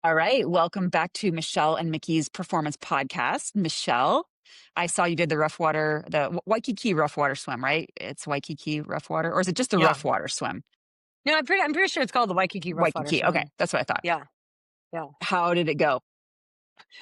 All right. Welcome back to Michelle and Mickey's Performance Podcast. Michelle, I saw you did the Waikiki Rough Water Swim, right? It's Waikiki Rough Water, or is it just the Yeah. Rough Water Swim? No, I'm pretty sure it's called the Waikiki Rough Water Waikiki. Okay. Swim. That's what I thought. Yeah. Yeah. How did it go?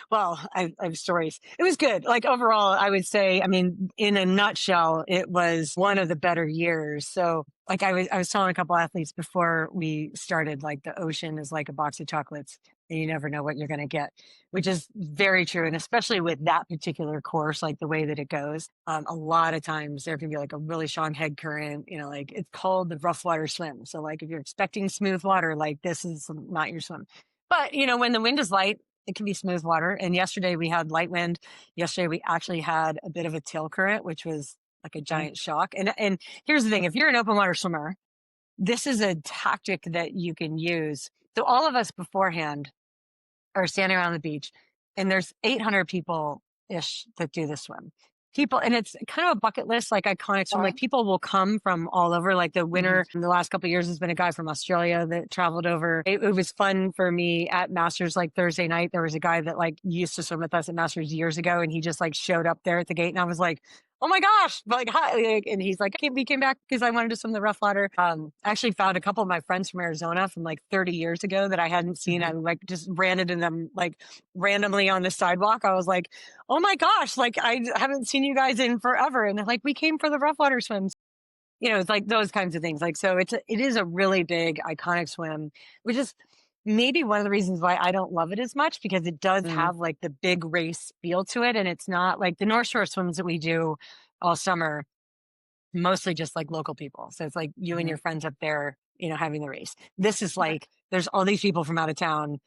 Well, I have stories. It was good. Like overall, I would say, I mean, in a nutshell, it was one of the better years. So like I was telling a couple athletes before we started, like the ocean is like a box of chocolates and you never know what you're going to get, which is very true. And especially with that particular course, like the way that it goes, a lot of times there can be like a really strong head current, like it's called the rough water swim. So like if you're expecting smooth water, like this is not your swim. But, when the wind is light, it can be smooth water. And yesterday we had light wind. Yesterday we actually had a bit of a tail current, which was like a giant shock. And here's the thing, if you're an open water swimmer, this is a tactic that you can use. So all of us beforehand are standing around the beach and there's 800 people ish that do the swim. People, and it's kind of a bucket list, like iconic swim. Like people will come from all over. Like the winner in the last couple of years has been a guy from Australia that traveled over. It was fun for me at Masters. Like Thursday night, there was a guy that like used to swim with us at Masters years ago, and he just like showed up there at the gate, and I was like, oh my gosh, like hi. And he's like, we came back because I wanted to swim the rough water. I actually found a couple of my friends from Arizona from like 30 years ago that I hadn't seen. I like just ran into them like randomly on the sidewalk. I was like, oh my gosh, like I haven't seen you guys in forever. And they're like, we came for the rough water swims. It's like those kinds of things. Like, so it is a really big iconic swim, which is maybe one of the reasons why I don't love it as much, because it does have like the big race feel to it. And it's not like the North Shore swims that we do all summer, mostly just like local people. So it's like you and your friends up there, having the race. This is like, there's all these people from out of town,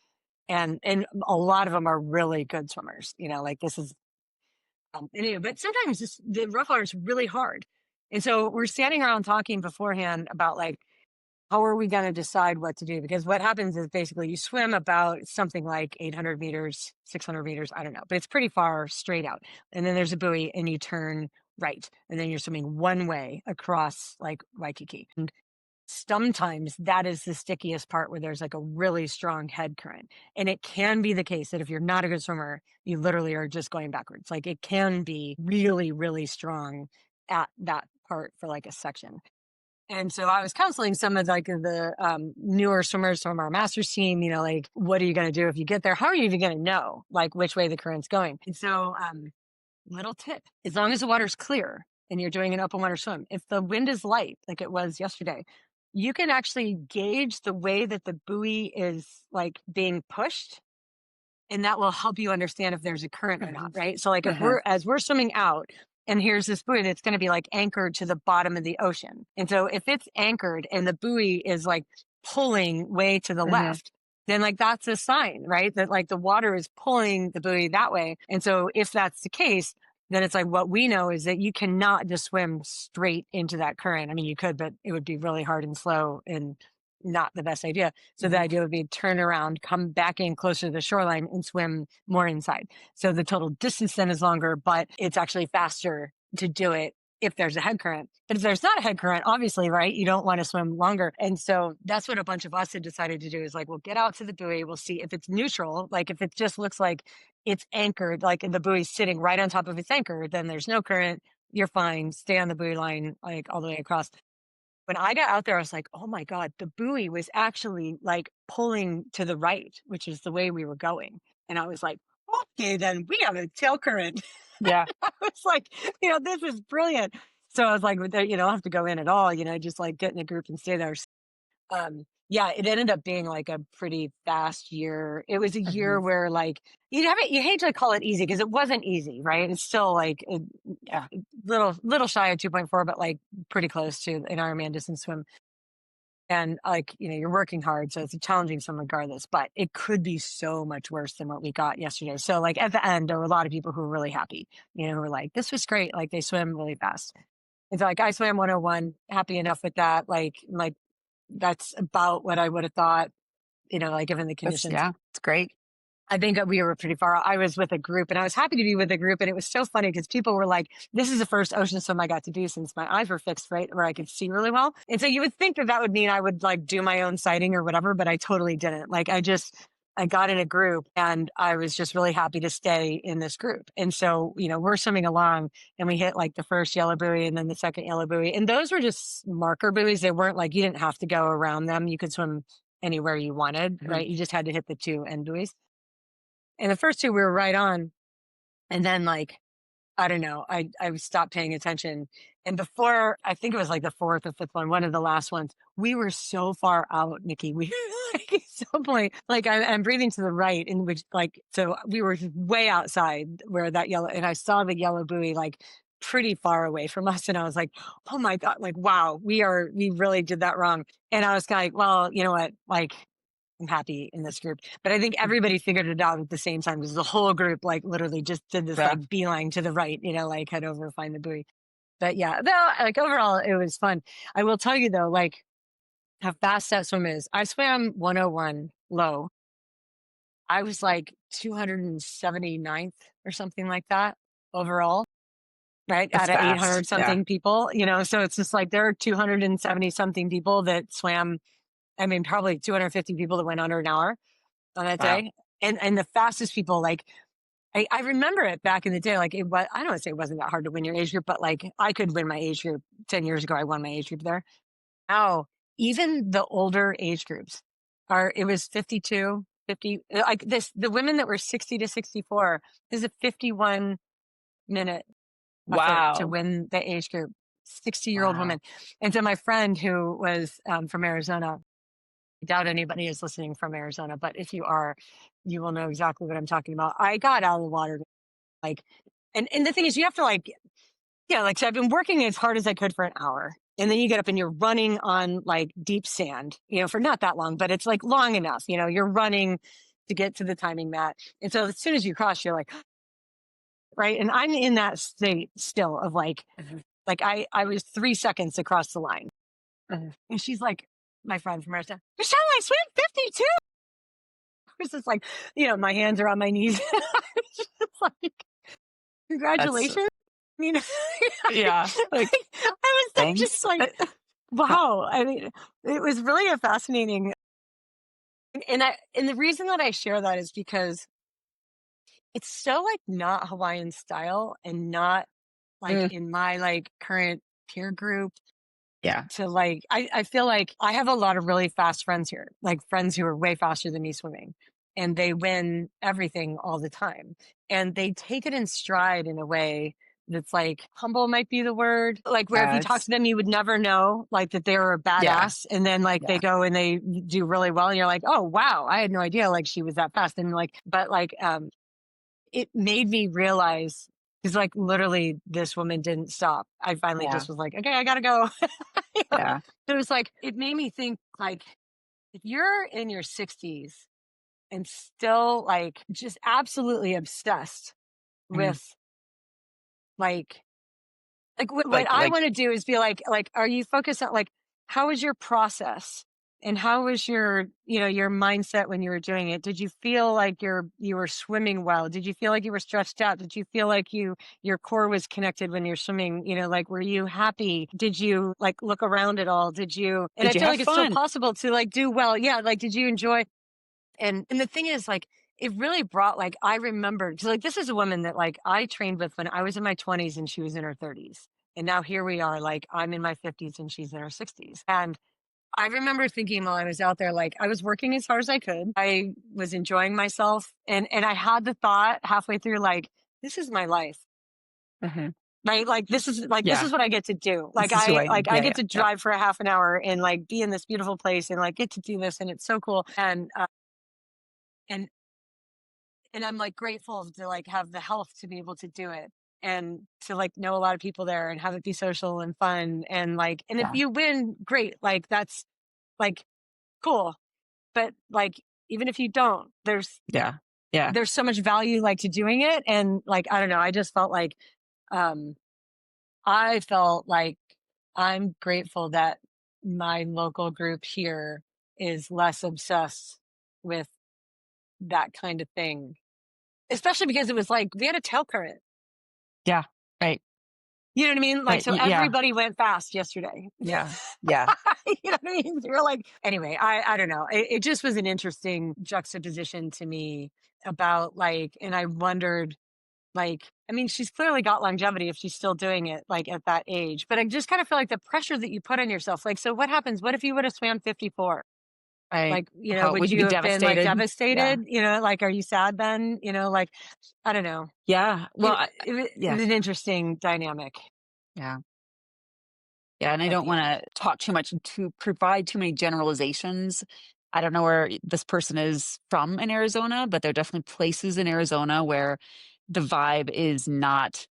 and a lot of them are really good swimmers, like this is, anyway, but sometimes the rough water is really hard. And so we're standing around talking beforehand about like, how are we going to decide what to do? Because what happens is basically you swim about something like 800 meters, 600 meters, I don't know, but it's pretty far straight out. And then there's a buoy and you turn right. And then you're swimming one way across like Waikiki. And sometimes that is the stickiest part, where there's like a really strong head current. And it can be the case that if you're not a good swimmer, you literally are just going backwards. Like it can be really, really strong at that part for like a section. And so I was counseling some of like the newer swimmers from our master's team, like, what are you going to do if you get there? How are you even going to know like which way the current's going? And so little tip, as long as the water's clear and you're doing an open water swim, if the wind is light, like it was yesterday, you can actually gauge the way that the buoy is like being pushed. And that will help you understand if there's a current or not, right? So like if as we're swimming out, and here's this buoy that's going to be like anchored to the bottom of the ocean. And so if it's anchored and the buoy is like pulling way to the left, then like that's a sign, right? That like the water is pulling the buoy that way. And so if that's the case, then it's like what we know is that you cannot just swim straight into that current. I mean, you could, but it would be really hard and slow and not the best idea. So the idea would be turn around, come back in closer to the shoreline and swim more inside. So the total distance then is longer, but it's actually faster to do it if there's a head current. But if there's not a head current, obviously, right, you don't want to swim longer. And so that's what a bunch of us had decided to do, is like, we'll get out to the buoy. We'll see if it's neutral. Like if it just looks like it's anchored, like the buoy's sitting right on top of its anchor, then there's no current. You're fine. Stay on the buoy line, like all the way across. When I got out there, I was like, oh my God, the buoy was actually like pulling to the right, which is the way we were going. And I was like, okay, then we have a tail current. Yeah. I was like, this is brilliant. So I was like, you don't have to go in at all, just like get in a group and stay there. Yeah, it ended up being like a pretty fast year. It was a year where like you hate to call it easy, because it wasn't easy, right? It's still like little shy of 2.4, but like pretty close to an Ironman distance swim. And like, you're working hard, so it's a challenging swim regardless, but it could be so much worse than what we got yesterday. So like at the end, there were a lot of people who were really happy, who were like, this was great. Like they swim really fast. And so like I swam 101, happy enough with that. Like that's about what I would have thought, like given the conditions. It's great. I think we were pretty far out. I was with a group, and I was happy to be with a group. And it was so funny because people were like, this is the first ocean swim I got to do since my eyes were fixed, right, where I could see really well. And so you would think that would mean I would like do my own sighting or whatever, but I totally didn't. Like I got in a group and I was just really happy to stay in this group. And so, we're swimming along and we hit like the first yellow buoy and then the second yellow buoy. And those were just marker buoys. They weren't like, you didn't have to go around them. You could swim anywhere you wanted, Mhm. right? You just had to hit the two end buoys. And the first two we were right on. And then like, I don't know, I stopped paying attention. And before, I think it was like the fourth or fifth one of the last ones, we were so far out, Nikki. We were like so point, like I'm breathing to the right, in which like, so we were way outside where that yellow, and I saw the yellow buoy like pretty far away from us. And I was like, oh my God, like, wow, we really did that wrong. And I was kind of like, well, you know what? Like, I'm happy in this group. But I think everybody figured it out at the same time because the whole group like literally just did this Yeah. like beeline to the right, like head over, find the buoy. But yeah, no, like overall it was fun. I will tell you though, like how fast that swim is. I swam 101 low. I was like 279th or something like that overall, right? That's Out of fast. 800 Yeah. something people, so it's just like there are 270 something people that swam. I mean, probably 250 people that went under an hour on that Wow. day. And the fastest people, like I remember it back in the day, like it was, I don't want to say it wasn't that hard to win your age group, but like I could win my age group 10 years ago. I won my age group there. Now, even the older age groups it was 52, 50, like the women that were 60 to 64, there's a 51-minute effort to Wow. win the age group, 60-year-old Wow. woman. And so my friend who was from Arizona, I doubt anybody is listening from Arizona, but if you are, you will know exactly what I'm talking about. I got out of the water like, and the thing is, you have to like, yeah, like so I've been working as hard as I could for an hour, and then you get up and you're running on like deep sand, for not that long, but it's like long enough. You're running to get to the timing mat, and so as soon as you cross, you're like, right, and I'm in that state still of Mhm. like I was 3 seconds across the line, Mhm. and she's like, my friend from Arizona, Michelle, I swam 52. Was just like, my hands are on my knees. It's just like, That's congratulations. You know, yeah. Like, I was just thanks. like, How, wow. I mean, it was really a fascinating, and the reason that I share that is because it's so like not Hawaiian style and not like mm, in my like current peer group yeah. to like I feel like I have a lot of really fast friends here, like friends who are way faster than me swimming. And they win everything all the time. And they take it in stride in a way that's like humble might be the word. Like where if you talk It's to them, you would never know like that they were a yeah. badass. And then like they Yeah. go and they do really well. And you're like, oh wow, I had no idea like she was that fast. And like, but like it made me realize because like literally this woman didn't stop. I finally Yeah. just was like, okay, I gotta go. Yeah. It was like it made me think like if you're in your 60s and still like just absolutely obsessed Mhm. with like what I Like want to do is be like are you focused on like how was your process and how was your your mindset when you were doing it? Did you feel like you were swimming well? Did you feel like you were stretched out? Did you feel like your core was connected when you're swimming? Like were you happy? Did you like look around at all? Did you and I did you feel have like it's still fun? possible to like do well. Yeah, like did you enjoy and the thing is, like, it really brought like I remember because like this is a woman that like I trained with when I was in my 20s and she was in her 30s. And now here we are, like I'm in my 50s and she's in her 60s. And I remember thinking while I was out there, like I was working as hard as I could. I was enjoying myself. And I had the thought halfway through, like, this is my life. Mhm. Right. This Yeah. is what I get to do. This is who I I yeah, get yeah, to yeah. drive for a half an hour and like be in this beautiful place and like get to do this and it's so cool. And and I'm like grateful to like have the health to be able to do it and to like know a lot of people there and have it be social and fun and like and if Yeah. you win, great. Like that's like cool. But like even if you don't, Yeah. Yeah. there's so much value like to doing it. And like I don't know, I just felt like um I felt like I'm grateful that my local group here is less obsessed with that kind of thing. Especially because it was like we had a tail current. Yeah. Right. You know what I mean? Like, Right. so Yeah. everybody went fast yesterday. Yeah. Yeah. You know what I mean? You're like, anyway, I don't know. It just was an interesting juxtaposition to me about like, and I wondered, like, I mean, she's clearly got longevity if she's still doing it, like at that age. But I just kind of feel like the pressure that you put on yourself, like, so what happens? What if you would have swam 54? Right. Like, you know, How would would you you be have been like devastated? Yeah. devastated? You know, like, are you sad then? You know, like, I don't know. Yeah. Well, It yeah. was an interesting dynamic Yeah. Yeah. And I at don't the want end. to talk too much to provide too many generalizations. I don't know where this person is from in Arizona, but there are definitely places in Arizona where the vibe is not,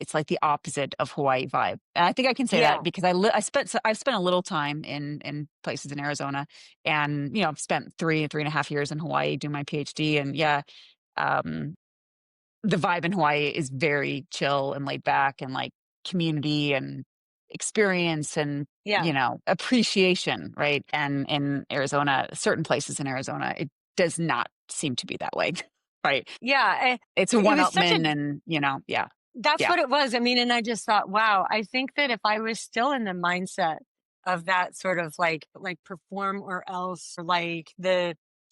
it's like the opposite of Hawaii vibe. And I think I can say that Yeah. because I've spent a little time in places in Arizona, and I've spent 3.5 years in Hawaii doing my PhD. And yeah, um, the vibe in Hawaii is very chill and laid back and like community and experience and Yeah. appreciation, right? And in Arizona, certain places in Arizona, it does not seem to be that way, right? Yeah. It's a It one was such a upman, and yeah, That's yeah, what it was. I mean, and I just thought, wow, I think that if I was still in the mindset of that sort of like perform or else, or like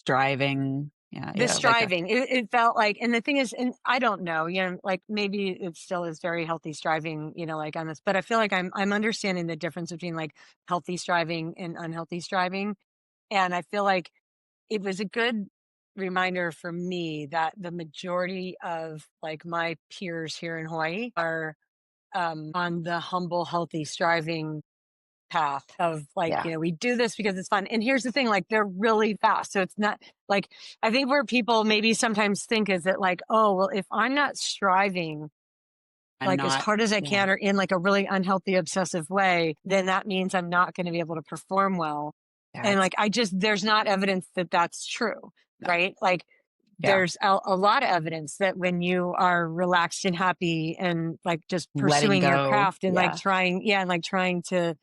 driving, yeah, the yeah, like a striving, it felt like, and the thing is, and I don't know, like maybe it still is very healthy striving, like on this, but I feel like I'm understanding the difference between like healthy striving and unhealthy striving. And I feel like it was a good reminder for me that the majority of like my peers here in Hawaii are on the humble, healthy, striving path of like, yeah, we do this because it's fun. And here's the thing, like they're really fast. So it's not like, I think where people maybe sometimes think is that like, oh, well, if I'm not striving I'm like as not, hard as I yeah, can or in like a really unhealthy, obsessive way, then that means I'm not going to be able to perform well. And that's like, there's not evidence that that's true, no, right? Like, yeah, there's a lot of evidence that when you are relaxed and happy and like just letting pursuing your go, craft and like yeah, trying, yeah, and like trying to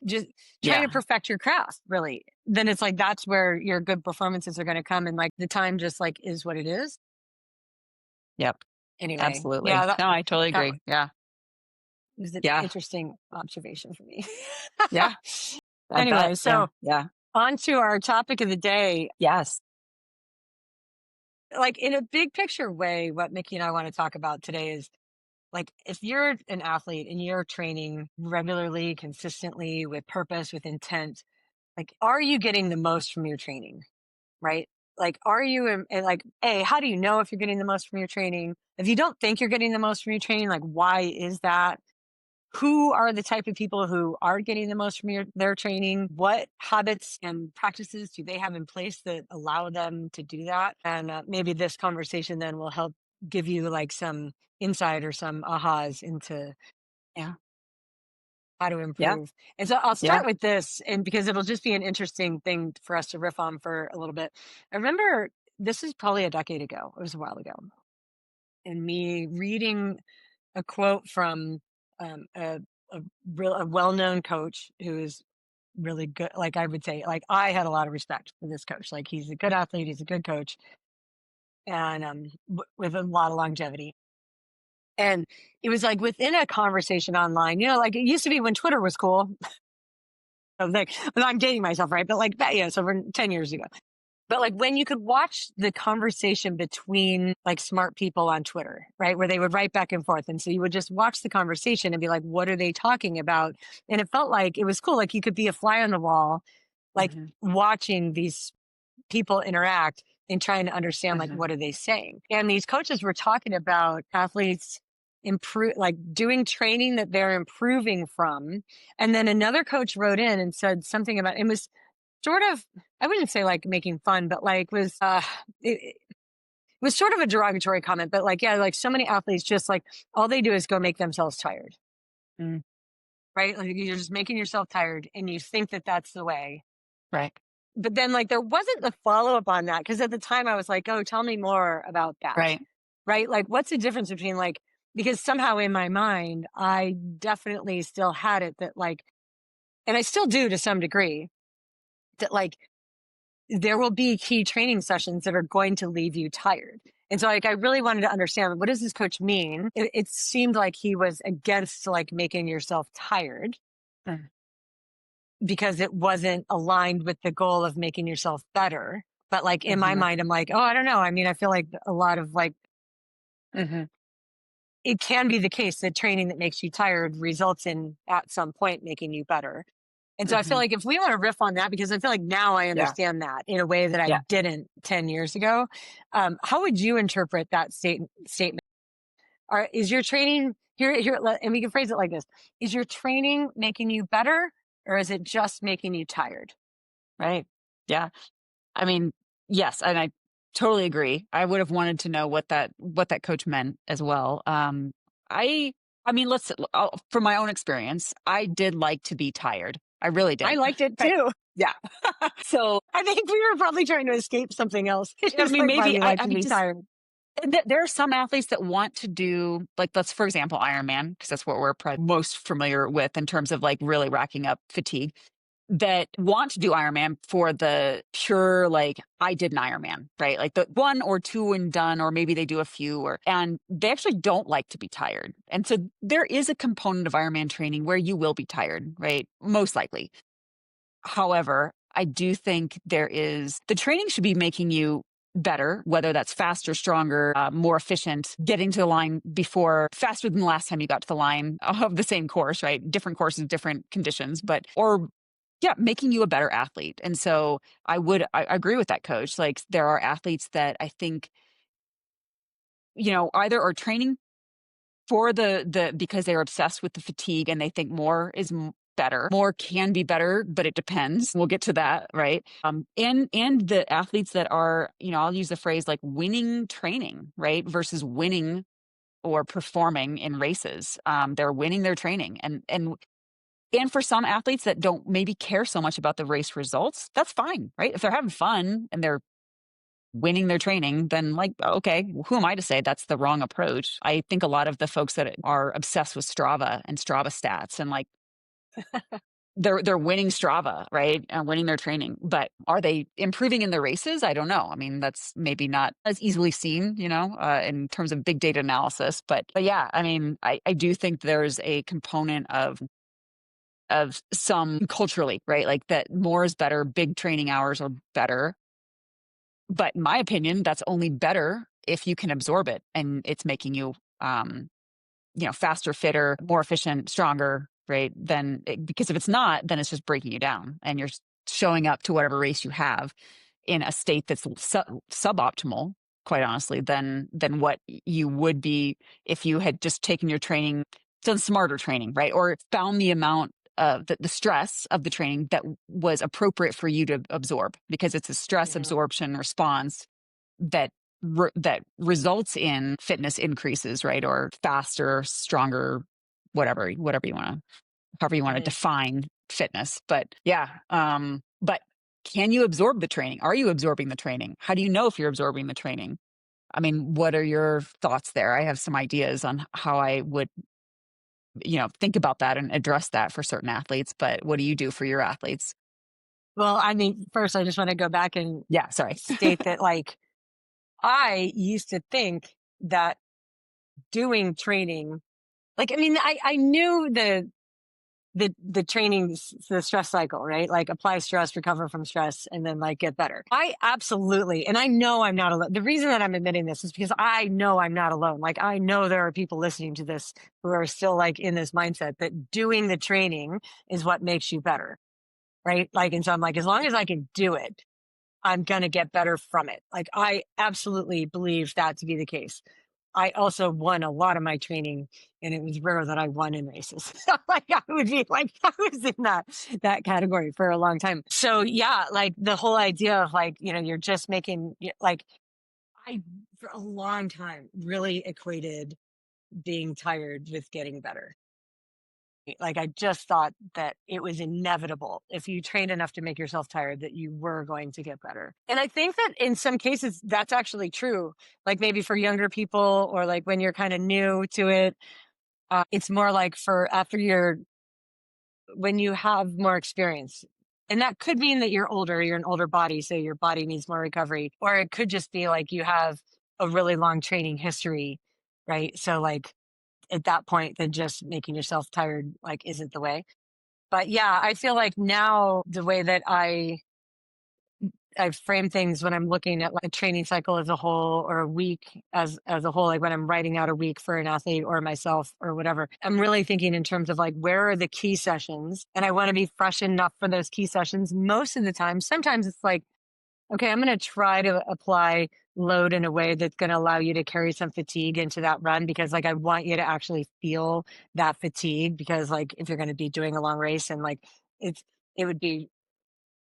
yeah, perfect your craft, really, then it's like that's where your good performances are going to come. And like the time just like is what it is. yep, Anyway, yeah, absolutely. No, I totally that agree. Yeah, was an yeah, interesting observation for me. yeah, I bet. Anyway, Yeah, so yeah, on to our topic of the day. yes, Like in a big picture way, what Mickey and I want to talk about today is like if you're an athlete and you're training regularly, consistently, with purpose, with intent, like are you getting the most from your training? Right? Like are you and like, A, how do you know if you're getting the most from your training? If you don't think you're getting the most from your training, like why is that? Who are the type of people who are getting the most from their training? What habits and practices do they have in place that allow them to do that? And maybe this conversation then will help give you like some insight or some ahas into yeah, how to yeah, improve. And so I'll yeah. start with this, and because it'll just be an interesting thing for us to riff on for a little bit. I remember this is probably a decade ago. It was a while ago. And me reading a quote from um, a, a well-known coach who is really good. Like I would say, like I had a lot of respect for this coach. Like he's a good athlete, he's a good coach, and with a lot of longevity. And it was like within a conversation online, like it used to be when Twitter was cool. I was like, well, I'm dating myself, right? But like that, so for 10 years ago. But like when you could watch the conversation between like smart people on Twitter, right? Where they would write back and forth. And so you would just watch the conversation and be like, what are they talking about? And it felt like it was cool. Like you could be a fly on the wall, like Hmm. watching these people interact and trying to understand like Hmm. what are they saying. And these coaches were talking about athletes improve, like doing training that they're improving from. And then another coach wrote in and said something about it was sort of, I wouldn't say like making fun, but like it was sort of a derogatory comment, but like, yeah, like so many athletes just like all they do is go make themselves tired, Mm, right? Like you're just making yourself tired and you think that that's the way. right, But then like there wasn't the follow up on that. Cause at the time I was like, oh, tell me more about that. right. Right. Like what's the difference between like, because somehow in my mind, I definitely still had it that like, and I still do to some degree, that like there will be key training sessions that are going to leave you tired. And so like I really wanted to understand, what does this coach mean? It seemed like he was against like making yourself tired Mm. because it wasn't aligned with the goal of making yourself better. But like in my Mhm. mind, I'm like, oh, I don't know. I mean, I feel like a lot of like, Mhm. it can be the case that training that makes you tired results in at some point making you better. And so I feel Mhm. like if we want to riff on that, because I feel like now I Yeah. understand that in a way that I Yeah. didn't 10 years ago. How would you interpret that statement? Is your training and we can phrase it like this: is your training making you better, or is it just making you tired? Right. Yeah. I mean, yes, and I totally agree. I would have wanted to know what that coach meant as well. I I mean, from my own experience, I did like to be tired. I really I did. liked it Right. too. Yeah. So, I think we were probably trying to escape something else. It's I just mean, like why maybe we like I to mean, be just tired. there are some athletes that want to do, like, let's for example, Ironman, because that's what we're most familiar with in terms of like really racking up fatigue, that want to do Ironman for the pure, like, I did an Ironman, right? Like the one or two and done, or maybe they do a few, and they actually don't like to be tired. And so there is a component of Ironman training where you will be tired, right? Most likely. However, I do think the training should be making you better, whether that's faster, stronger, more efficient, getting to the line faster than the last time you got to the line of the same course, right? Different courses, different conditions, or yeah, making you a better athlete. And so I agree with that coach. Like there are athletes that I think, either are training for because they're obsessed with the fatigue and they think more is better. More can be better, but it depends. We'll get to that, right? And the athletes that are, I'll use the phrase like winning training, right? Versus winning or performing in races. They're winning their training. And for some athletes that don't maybe care so much about the race results, that's fine, right? If they're having fun and they're winning their training, then like, okay, who am I to say that's the wrong approach? I think a lot of the folks that are obsessed with Strava and Strava stats and like they're winning Strava, right? And winning their training. But are they improving in the races? I don't know. I mean, that's maybe not as easily seen, in terms of big data analysis. But yeah, I mean, I do think there's a component of some culturally, right? Like that more is better, big training hours are better. But in my opinion, that's only better if you can absorb it and it's making you, faster, fitter, more efficient, stronger, right? Because if it's not, then it's just breaking you down and you're showing up to whatever race you have in a state that's suboptimal, quite honestly, than what you would be if you had just taken your training, done smarter training, right? Or found the amount of the stress of the training that was appropriate for you to absorb, because it's a stress Yeah. absorption response that that results in fitness increases, right? Or faster, stronger, whatever you want to, however you want to Mhm. define fitness. But yeah, but can you absorb the training? Are you absorbing the training? How do you know if you're absorbing the training? I mean, what are your thoughts there? I have some ideas on how I would, think about that and address that for certain athletes. But what do you do for your athletes? Well, I mean, first, I just want to go back and Yeah, sorry. state that, like, I used to think that doing training, like, I mean, I knew the training, the stress cycle, right? Like apply stress, recover from stress, and then like get better. I absolutely, and I know I'm not alone. The reason that I'm admitting this is because I know I'm not alone. Like I know there are people listening to this who are still like in this mindset that doing the training is what makes you better, right? Like, and so I'm like, as long as I can do it, I'm going to get better from it. Like I absolutely believe that to be the case. I also won a lot of my training, and it was rare that I won in races. Like I would be like, I was in that category for a long time. So yeah, like the whole idea of like, you're just making like I for a long time really equated being tired with getting better. Like I just thought that it was inevitable if you trained enough to make yourself tired that you were going to get better. And I think that in some cases that's actually true. Like maybe for younger people or like when you're kind of new to it, it's more like for after you're when you have more experience. And that could mean that you're older, you're an older body, so your body needs more recovery. Or it could just be like you have a really long training history, right? So like at that point, then just making yourself tired like isn't the way. But yeah, I feel like now the way that I frame things when I'm looking at like a training cycle as a whole or a week as a whole, like when I'm writing out a week for an athlete or myself or whatever, I'm really thinking in terms of like where are the key sessions, and I want to be fresh enough for those key sessions most of the time. Sometimes it's like, okay, I'm going to try to apply load in a way that's going to allow you to carry some fatigue into that run, because like I want you to actually feel that fatigue, because like if you're going to be doing a long race and like it's it would be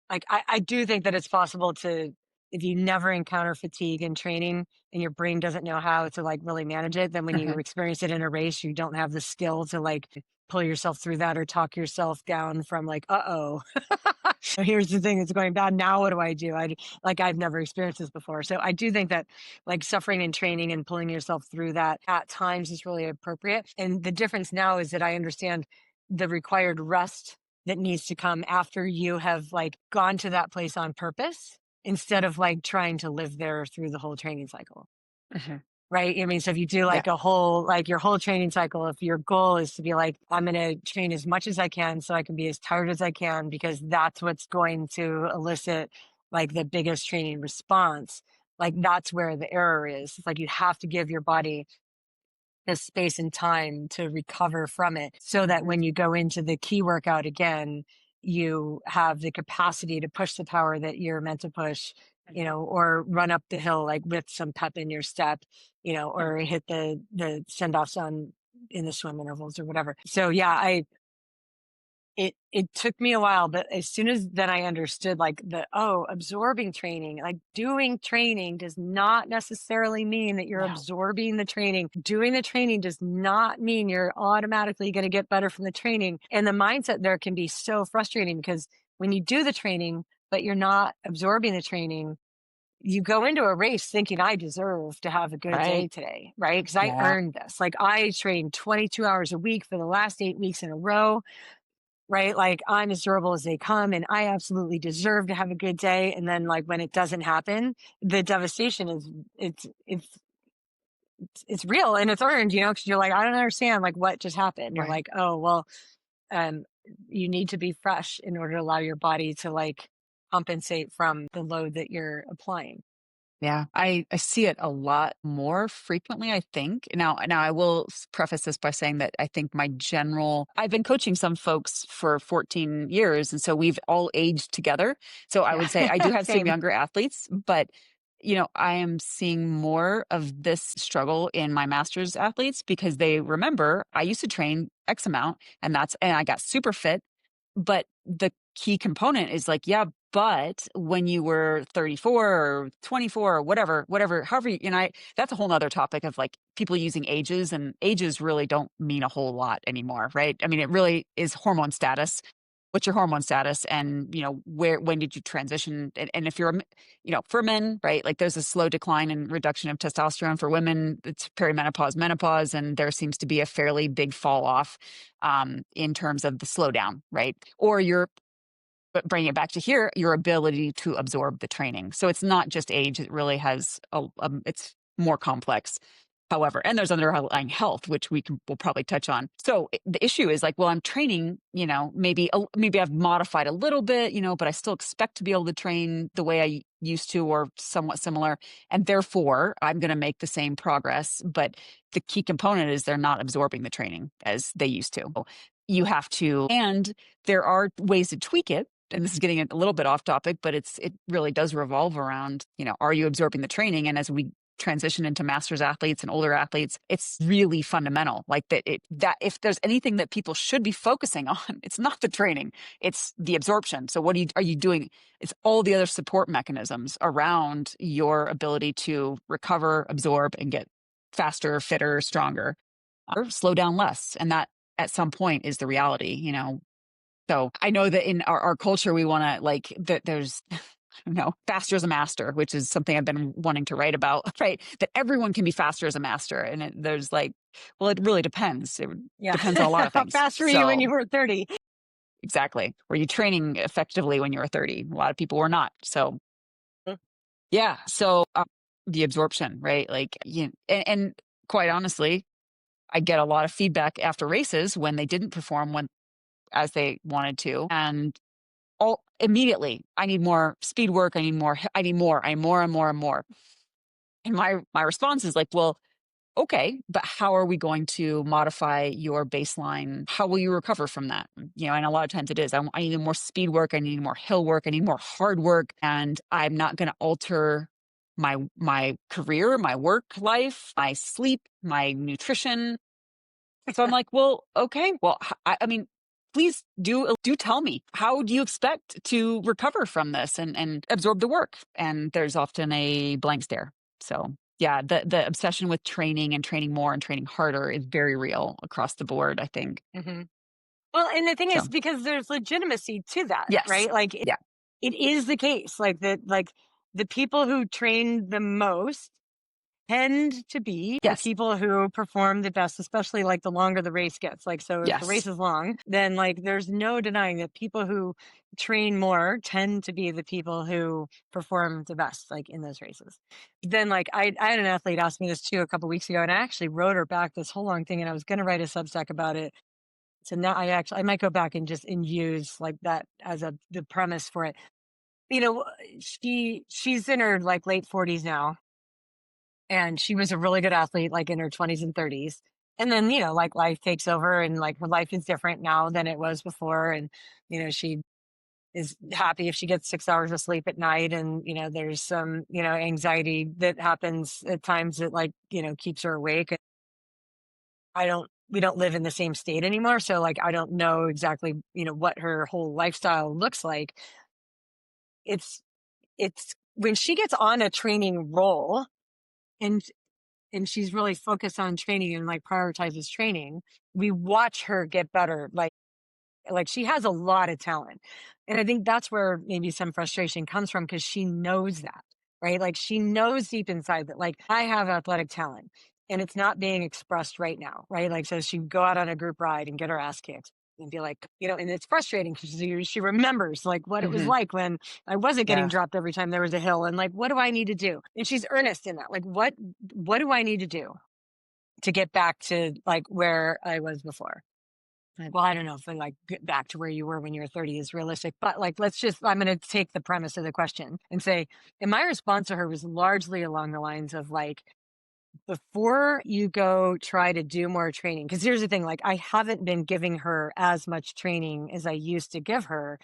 like I do think that it's possible to, if you never encounter fatigue in training and your brain doesn't know how to like really manage it, then when you Mhm. experience it in a race, you don't have the skill to like pull yourself through that or talk yourself down from like, uh-oh. Here's the thing that's going bad. Now what do I do? I've never experienced this before. So I do think that like suffering in training and pulling yourself through that at times is really appropriate. And the difference now is that I understand the required rest that needs to come after you have like gone to that place on purpose, instead of like trying to live there through the whole training cycle. Mhm. Right. I mean, so if you do Yeah. like a whole, like your whole training cycle, if your goal is to be like, I'm going to train as much as I can so I can be as tired as I can, because that's what's going to elicit like the biggest training response, like that's where the error is. It's like you have to give your body the space and time to recover from it, so that Mhm. when you go into the key workout again, you have the capacity to push the power that you're meant to push, Mhm. or run up the hill like with some pep in your step, Yeah. or hit the send offs on in the swim intervals or whatever. So yeah, it took me a while, but as soon as then I understood like absorbing training, like doing training does not necessarily mean that you're No. absorbing the training. Doing the training does not mean you're automatically going to get better from the training. And the mindset there can be so frustrating, because when you do the training, but you're not absorbing the training, you go into a race thinking, I deserve to have a good day Right. today, right? Because I Yeah. earned this. Like I trained 22 hours a week for the last 8 weeks in a row, right? Like I'm as durable as they come, and I absolutely deserve to have a good day. And then like when it doesn't happen, the devastation is it's it's it's real and it's earned, because you're like, I don't understand like what just happened. You're Right. like, oh well, um, you need to be fresh in order to allow your body to like compensate from the load that you're applying. Yeah, I see it a lot more frequently, I think. Now I will preface this by saying that I think I've been coaching some folks for 14 years, and so we've all aged together. So I Yeah. would say I do have some Same. younger athletes, but I am seeing more of this struggle in my master's athletes, because they remember I used to train X amount, and I got super fit. But the key component is like, yeah, but when you were 34 or 24 or whatever, however, that's a whole nother topic of like people using ages, and ages really don't mean a whole lot anymore, right? I mean, it really is hormone status. What's your hormone status? And, when did you transition? And if for men, right, like there's a slow decline and reduction of testosterone. For women, it's perimenopause, menopause, and there seems to be a fairly big fall off in terms of the slowdown, right? Or but bringing it back to here, your ability to absorb the training. So it's not just age; it really has it's more complex. However, and there's underlying health, which we'll probably touch on. So the issue is like, well, I'm training, maybe I've modified a little bit, but I still expect to be able to train the way I used to or somewhat similar, and therefore I'm going to make the same progress. But the key component is they're not absorbing the training as they used to. You have to, and there are ways to tweak it. And this is getting a little bit off topic, but it really does revolve around, are you absorbing the training? And as we transition into masters athletes and older athletes, it's really fundamental. Like that if there's anything that people should be focusing on, it's not the training, it's the absorption. So what are you doing? It's all the other support mechanisms around your ability to recover, absorb, and get faster, fitter, stronger, or slow down less. And that at some point is the reality, So I know that in our culture, we want to like that there's I don't know, faster as a master, which is something I've been wanting to write about, right? That everyone can be faster as a master. And there's like, well, it really depends. It Yeah. depends on a lot of How things. fast were you when So you were 30? exactly. Were you training effectively when you were 30? A lot of people were not. So yeah. So the absorption, right? Like, and quite honestly, I get a lot of feedback after races when they didn't perform when as they wanted to, and all immediately, I need more speed work. I need more. I need more and more and more. And my response is like, well, okay, but how are we going to modify your baseline? How will you recover from that? And a lot of times it is, I need more speed work. I need more hill work. I need more hard work. And I'm not going to alter my career, my work life, my sleep, my nutrition. So I'm like, well, okay, well, I mean, please do tell me, how do you expect to recover from this and absorb the work? And there's often a blank stare. So yeah, the obsession with training and training more and training harder is very real across the board, I think. Hmm. Well, and the thing is, So because there's legitimacy to that, yes, right? Like yeah, it is the case, like the people who train the most tend to be the yes, people who perform the best, especially like the longer the race gets. Like, so if the race yes. is long, then like there's no denying that people who train more tend to be the people who perform the best, like in those races. Then, like, I had an athlete ask me this too a couple weeks ago, and I actually wrote her back this whole long thing, and I was going to write a Substack about it. So now I might go back and just and use like that as the premise for it. You know, she's in her like late 40s now, and she was a really good athlete, like in her 20s and 30s. And then, like life takes over and like her life is different now than it was before. And, she is happy if she gets 6 hours of sleep at night. And, there's some, anxiety that happens at times that like, keeps her awake. We don't live in the same state anymore. So like, I don't know exactly, what her whole lifestyle looks like. It's, it's when she gets on a training roll, and she's really focused on training and like prioritizes training, we watch her get better. Like she has a lot of talent. And I think that's where maybe some frustration comes from, because she knows that, right? Like she knows deep inside that like I have athletic talent and it's not being expressed right now, right? Like, so she go out on a group ride and get her ass kicked and be like, and it's frustrating because she remembers like what it was Hmm. like when I wasn't getting Yeah. dropped every time there was a hill, and like, what do I need to do? And she's earnest in that. Like, what do I need to do to get back to like where I was before? Like, well, I don't know if like get back to where you were when you were 30 is realistic, but like, I'm going to take the premise of the question and say, and my response to her was largely along the lines of like, before you go try to do more training, because here's the thing, like, I haven't been giving her as much training as I used to give her.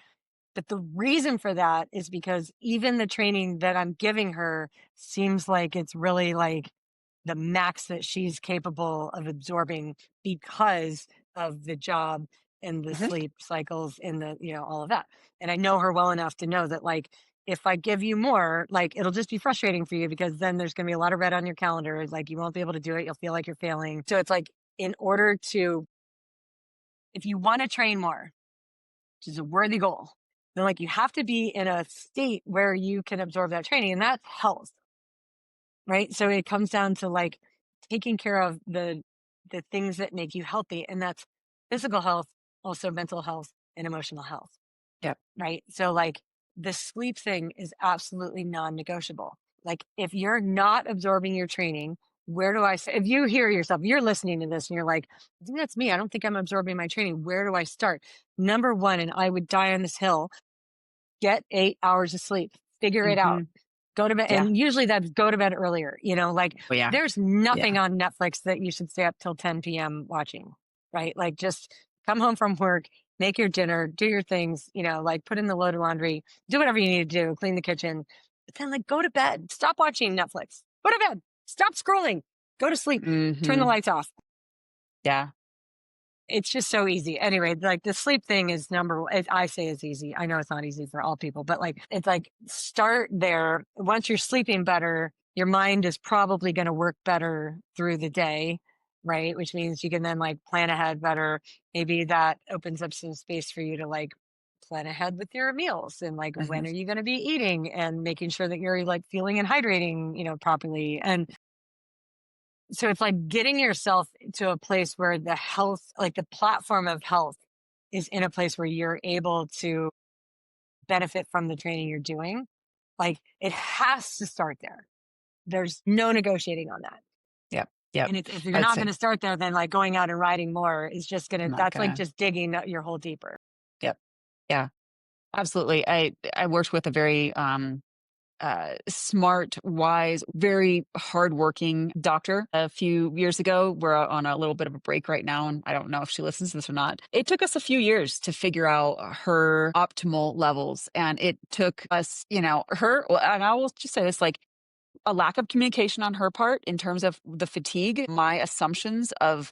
But the reason for that is because even the training that I'm giving her seems like it's really like the max that she's capable of absorbing because of the job and the Hmm. sleep cycles and the, all of that. And I know her well enough to know that like if I give you more, like it'll just be frustrating for you, because then there's going to be a lot of red on your calendar. Like you won't be able to do it. You'll feel like you're failing. So it's like, in order to, if you want to train more, which is a worthy goal, then like you have to be in a state where you can absorb that training, and that's health, right? So it comes down to like taking care of the things that make you healthy, and that's physical health, also mental health and emotional health, Yep. right? So like the sleep thing is absolutely non-negotiable. Like if you're not absorbing your training, where do I say, if you hear yourself, you're listening to this and you're like, I think that's me. I don't think I'm absorbing my training. Where do I start? Number one, and I would die on this hill, get 8 hours of sleep, figure it out, Hmm. go to bed. Yeah. And usually that's go to bed earlier, like Oh yeah. there's Yeah. nothing on Netflix that you should stay up till 10 p.m. watching, right? Like just come home from work, make your dinner, do your things, like put in the load of laundry, do whatever you need to do, clean the kitchen, but then like go to bed, stop watching Netflix, go to bed, stop scrolling, go to sleep, turn the Hmm. lights off. Yeah. It's just so easy. Anyway, like the sleep thing is number one. I say it's easy. I know it's not easy for all people, but like it's like start there. Once you're sleeping better, your mind is probably going to work better through the day, right? Which means you can then like plan ahead better. Maybe that opens up some space for you to like plan ahead with your meals, and like Hmm. when are you going to be eating, and making sure that you're like feeling and hydrating, properly. And so it's like getting yourself to a place where the health, like the platform of health, is in a place where you're able to benefit from the training you're doing. Like it has to start there. There's no negotiating on that. Yep. Yep. And if you're I'd not say going to start there, then like going out and riding more is just going to, not that's like gonna. just digging your hole deeper. Yep. Yeah. Absolutely. I worked with a very smart, wise, very hardworking doctor a few years ago. We're on a little bit of a break right now, and I don't know if she listens to this or not. It took us a few years to figure out her optimal levels, and it took us, her. And I will just say this, like a lack of communication on her part in terms of the fatigue. My assumptions of,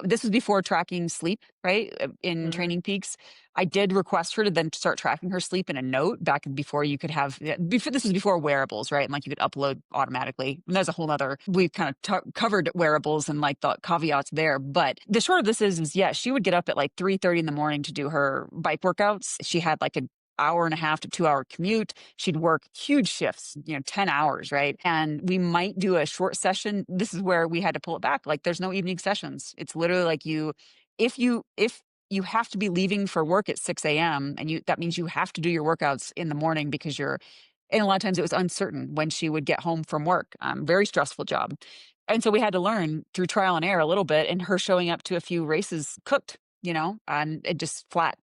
this was before tracking sleep, right? In Hmm. Training Peaks, I did request her to then start tracking her sleep in a note back before you could have, before this was before wearables, right? And like you could upload automatically. And there's a whole other, we've kind of covered wearables and like the caveats there. But the short of this is yeah, she would get up at like 3:30 in the morning to do her bike workouts. She had like an hour and a half to 2 hour commute. She'd work huge shifts, 10 hours, right? And we might do a short session. This is where we had to pull it back. Like there's no evening sessions. It's literally like if you have to be leaving for work at 6 a.m. and that means you have to do your workouts in the morning because and a lot of times it was uncertain when she would get home from work. Very stressful job. And so we had to learn through trial and error a little bit, and her showing up to a few races cooked, and it just flat.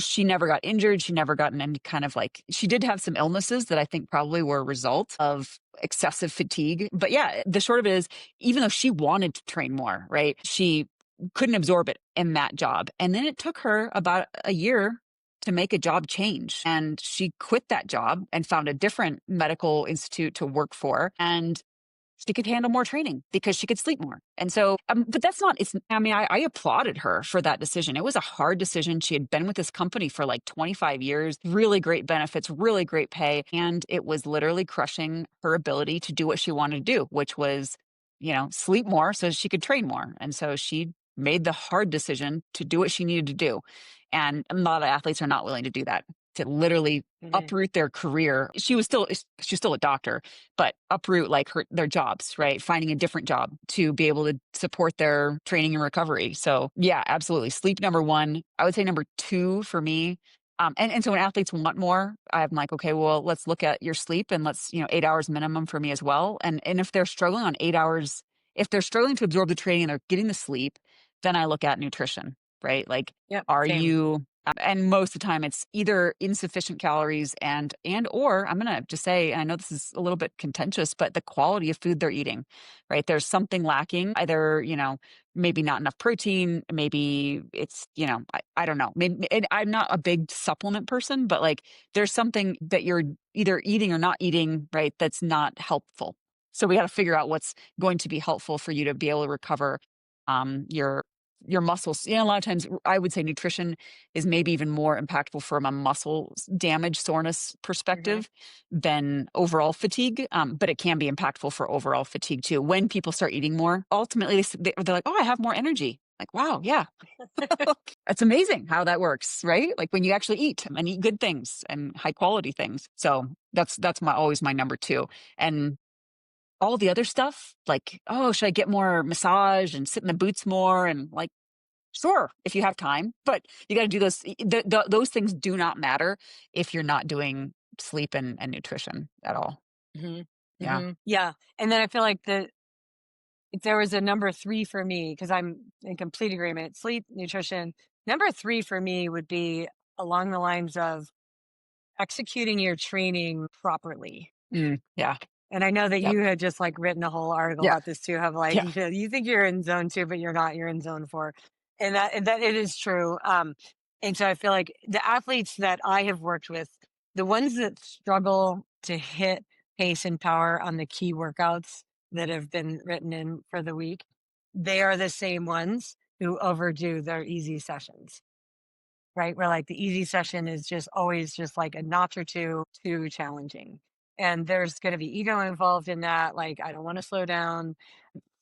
She never got injured. She never got in any kind of like, she did have some illnesses that I think probably were a result of excessive fatigue. But yeah, the short of it is, even though she wanted to train more, right? She couldn't absorb it in that job. And then it took her about a year to make a job change. And she quit that job and found a different medical institute to work for. And she could handle more training because she could sleep more. And so, but that's not, I applauded her for that decision. It was a hard decision. She had been with this company for like 25 years, really great benefits, really great pay. And it was literally crushing her ability to do what she wanted to do, which was, sleep more so she could train more. And so she made the hard decision to do what she needed to do. And a lot of athletes are not willing to do that, to literally Hmm. uproot their career. She's still a doctor, but uproot like their jobs, right? Finding a different job to be able to support their training and recovery. So yeah, absolutely. Sleep number one. I would say number two for me. And so when athletes want more, I'm like, okay, well, let's look at your sleep and let's, 8 hours minimum for me as well. And if they're struggling on 8 hours, if they're struggling to absorb the training and they're getting the sleep, then I look at nutrition, right? Like, Yep. are Same. you and most of the time it's either insufficient calories and or I'm going to just say, and I know this is a little bit contentious, but the quality of food they're eating, right? There's something lacking, either, maybe not enough protein, maybe it's, I don't know. Maybe I'm not a big supplement person, but like there's something that you're either eating or not eating, right? That's not helpful. So we got to figure out what's going to be helpful for you to be able to recover your muscles. A lot of times I would say nutrition is maybe even more impactful from a muscle damage, soreness Hmm. perspective than overall fatigue. But it can be impactful for overall fatigue too. When people start eating more, ultimately they're like, oh, I have more energy. Like, wow, yeah, it's amazing how that works, right? Like when you actually eat and eat good things and high quality things. So that's always my number two. And all the other stuff, like, oh, should I get more massage and sit in the boots more? And like, sure, if you have time, but you got to do those. Those things do not matter if you're not doing sleep and nutrition at all. Hmm. Yeah. Hmm. Yeah. And then I feel like if there was a number three for me, because I'm in complete agreement, sleep, nutrition. Number three for me would be along the lines of executing your training properly. Yeah. And I know that Yep. you had just like written a whole article Yeah. about this too, have like, Yeah. you think you're in zone two, but you're not, you're in zone four. And that it is true. And so I feel like the athletes that I have worked with, the ones that struggle to hit pace and power on the key workouts that have been written in for the week, they are the same ones who overdo their easy sessions, right? Where like the easy session is just always just like a notch or two too challenging. And there's going to be ego involved in that. Like, I don't want to slow down.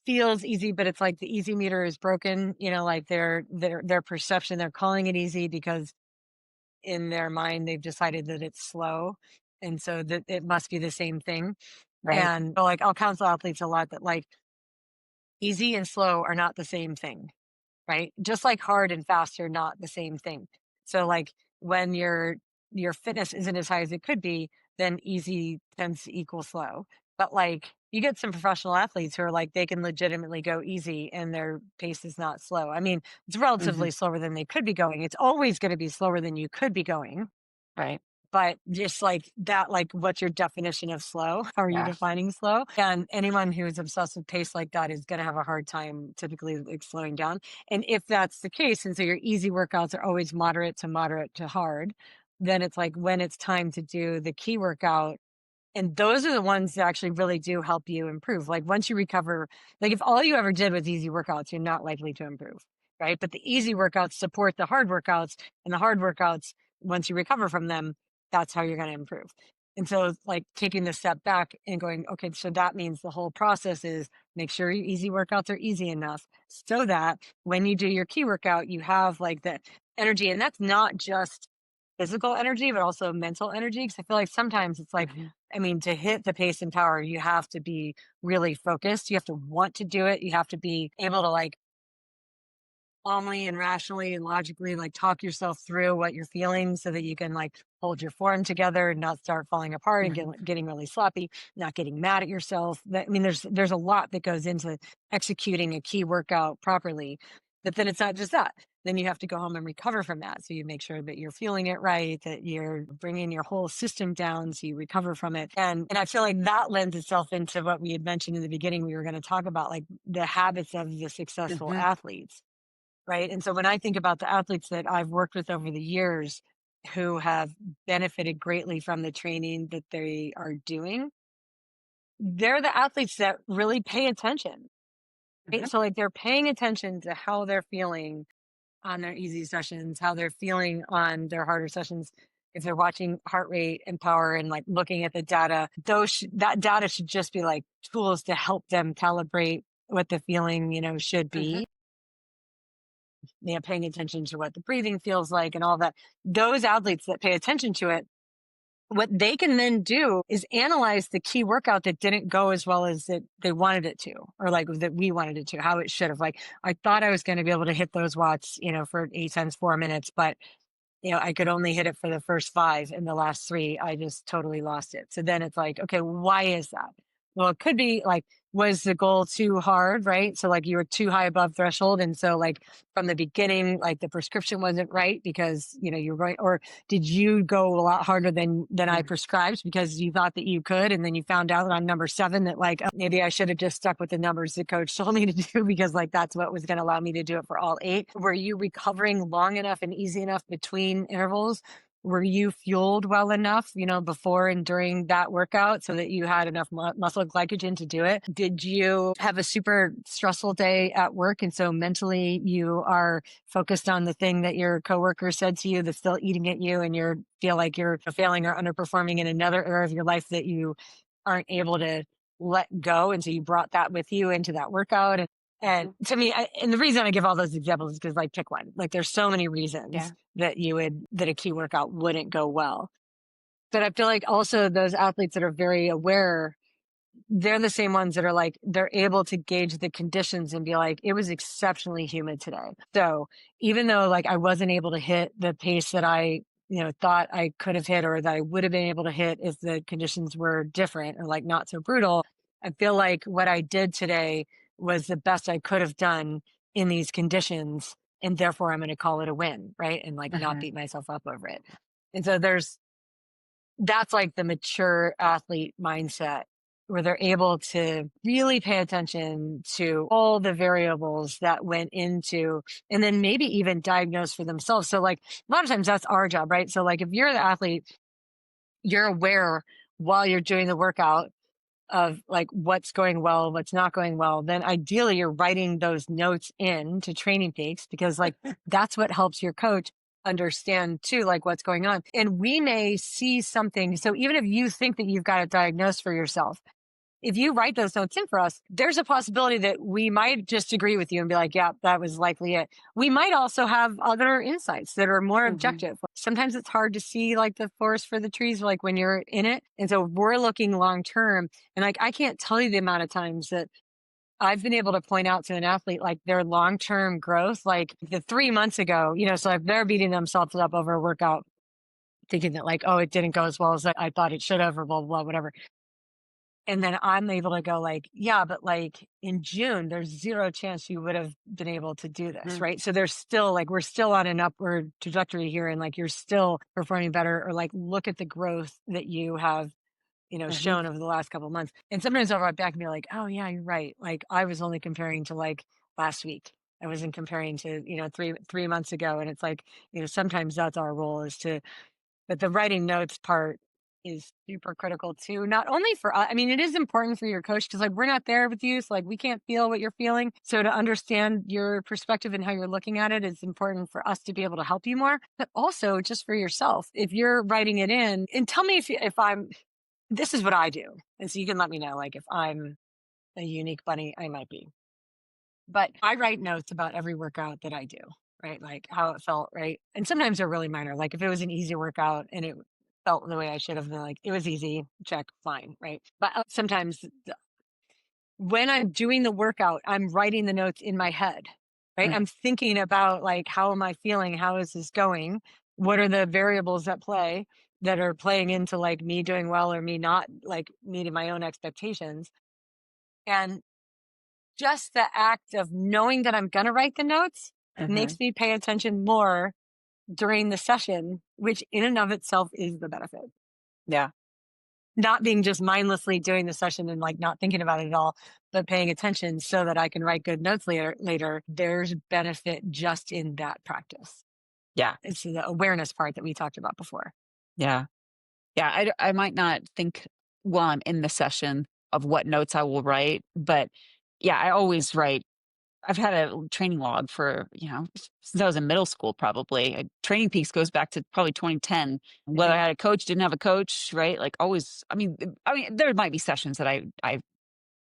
Feels easy, but it's like the easy meter is broken. Like their perception, they're calling it easy because in their mind they've decided that it's slow, and so that it must be the same thing. Right. And so, like, I'll counsel athletes a lot that like easy and slow are not the same thing, right? Just like hard and fast are not the same thing. So like when your fitness isn't as high as it could be, then easy tends to equal slow. But like you get some professional athletes who are like they can legitimately go easy and their pace is not slow. I mean, it's Mhm. relatively slower than they could be going. It's always going to be slower than you could be going. Right. But just like that, like what's your definition of slow? How are you Yeah. defining slow? And anyone who's obsessed with pace like that is going to have a hard time typically like slowing down. And if that's the case, and so your easy workouts are always moderate to hard, then it's like when it's time to do the key workout, and those are the ones that actually really do help you improve. Like once you recover, like if all you ever did was easy workouts, you're not likely to improve, right? But the easy workouts support the hard workouts, and the hard workouts, once you recover from them, that's how you're going to improve. And so, like taking the step back and going, okay, so that means the whole process is make sure your easy workouts are easy enough so that when you do your key workout, you have like the energy. And that's not just physical energy, but also mental energy. Cause I feel like sometimes it's like, Mhm. I mean, to hit the pace and power, you have to be really focused. You have to want to do it. You have to be able to like calmly and rationally and logically like talk yourself through what you're feeling so that you can like hold your form together and not start falling apart and Mhm. getting really sloppy, not getting mad at yourself. I mean, there's a lot that goes into executing a key workout properly. But then it's not just that. Then you have to go home and recover from that. So you make sure that you're feeling it right, that you're bringing your whole system down so you recover from it. And I feel like that lends itself into what we had mentioned in the beginning. We were going to talk about like the habits of the successful Mhm. athletes, right? And so when I think about the athletes that I've worked with over the years who have benefited greatly from the training that they are doing, they're the athletes that really pay attention, right? Mhm. So like they're paying attention to how they're feeling on their easy sessions, how they're feeling on their harder sessions. If they're watching heart rate and power and like looking at the data, that data should just be like tools to help them calibrate what the feeling, should Mhm. be, paying attention to what the breathing feels like and all that. Those athletes that pay attention to it, what they can then do is analyze the key workout that didn't go as well as they wanted it to, or like that we wanted it to, how it should have. Like, I thought I was going to be able to hit those watts, for 8 times 4 minutes, but I could only hit it for the first five. In the last three, I just totally lost it. So then it's like, okay, why is that? Well, it could be like, was the goal too hard, right? So like you were too high above threshold. And so like from the beginning, like the prescription wasn't right because, you're right. Or did you go a lot harder than I Mhm. prescribed because you thought that you could, and then you found out on number seven that like, oh, maybe I should have just stuck with the numbers the coach told me to do because like that's what was going to allow me to do it for all eight. Were you recovering long enough and easy enough between intervals? Were you fueled well enough, before and during that workout so that you had enough muscle glycogen to do it? Did you have a super stressful day at work? And so mentally you are focused on the thing that your coworker said to you that's still eating at you, and you feel like you're failing or underperforming in another area of your life that you aren't able to let go. And so you brought that with you into that workout. And Mhm. to me, and the reason I give all those examples is because like pick one. Like there's so many reasons Yeah. that that a key workout wouldn't go well. But I feel like also those athletes that are very aware, they're the same ones that are like, they're able to gauge the conditions and be like, it was exceptionally humid today. So even though like I wasn't able to hit the pace that I, thought I could have hit or that I would have been able to hit if the conditions were different or like not so brutal, I feel like what I did today was the best I could have done in these conditions. And therefore I'm going to call it a win, right? And like not Mhm. beat myself up over it. And so that's like the mature athlete mindset where they're able to really pay attention to all the variables that went into, and then maybe even diagnose for themselves. So like a lot of times that's our job, right? So like if you're the athlete, you're aware while you're doing the workout of like what's going well, what's not going well, then ideally you're writing those notes in to Training Peaks because like that's what helps your coach understand too, like what's going on. And we may see something. So even if you think that you've got it diagnosed for yourself, if you write those notes in for us, there's a possibility that we might just agree with you and be like, yeah, that was likely it. We might also have other insights that are more Mhm. objective. Sometimes it's hard to see like the forest for the trees, like when you're in it. And so we're looking long term. And like, I can't tell you the amount of times that I've been able to point out to an athlete like their long term growth, like the 3 months ago, so if they're beating themselves up over a workout, thinking that like, oh, it didn't go as well as I thought it should have, or blah, blah, blah, whatever. And then I'm able to go like, yeah, but like in June, there's zero chance you would have been able to do this, Mm, right? So there's still like, we're still on an upward trajectory here, and like you're still performing better, or like look at the growth that you have, mhm, shown over the last couple of months. And sometimes I'll write back and be like, oh yeah, you're right. Like I was only comparing to like last week. I wasn't comparing to, 3 months ago. And it's like, sometimes that's our role, is to, but the writing notes part is super critical too. Not only for I mean, it is important for your coach, because like we're not there with you. So like we can't feel what you're feeling. So to understand your perspective and how you're looking at it is important for us to be able to help you more, but also just for yourself. If you're writing it in, and tell me if I'm, this is what I do. And so you can let me know, like, if I'm a unique bunny, I might be. But I write notes about every workout that I do, right? Like how it felt, right? And sometimes they're really minor. Like if it was an easy workout and it felt the way I should have been, like it was easy, check, fine, right? But sometimes when I'm doing the workout, I'm writing the notes in my head, right? mm, I'm thinking about like, how am I feeling? How is this going? What are the variables at play that are playing into like me doing well or me not like meeting my own expectations? And just the act of knowing that I'm going to write the notes mhm. makes me pay attention more during the session, which in and of itself is the benefit. Yeah, Not being just mindlessly doing the session and like not thinking about it at all, but paying attention so that I can write good notes later. There's benefit just in that practice. yeah, It's the awareness part that we talked about before. yeah, yeah, I might not think while I'm in the session of what notes I will write, but, yeah, I always write. I've had a training log for, since I was in middle school probably. Training Peaks goes back to probably 2010. Whether I Hmm. had a coach, didn't have a coach, right? Like, always I mean, there might be sessions that I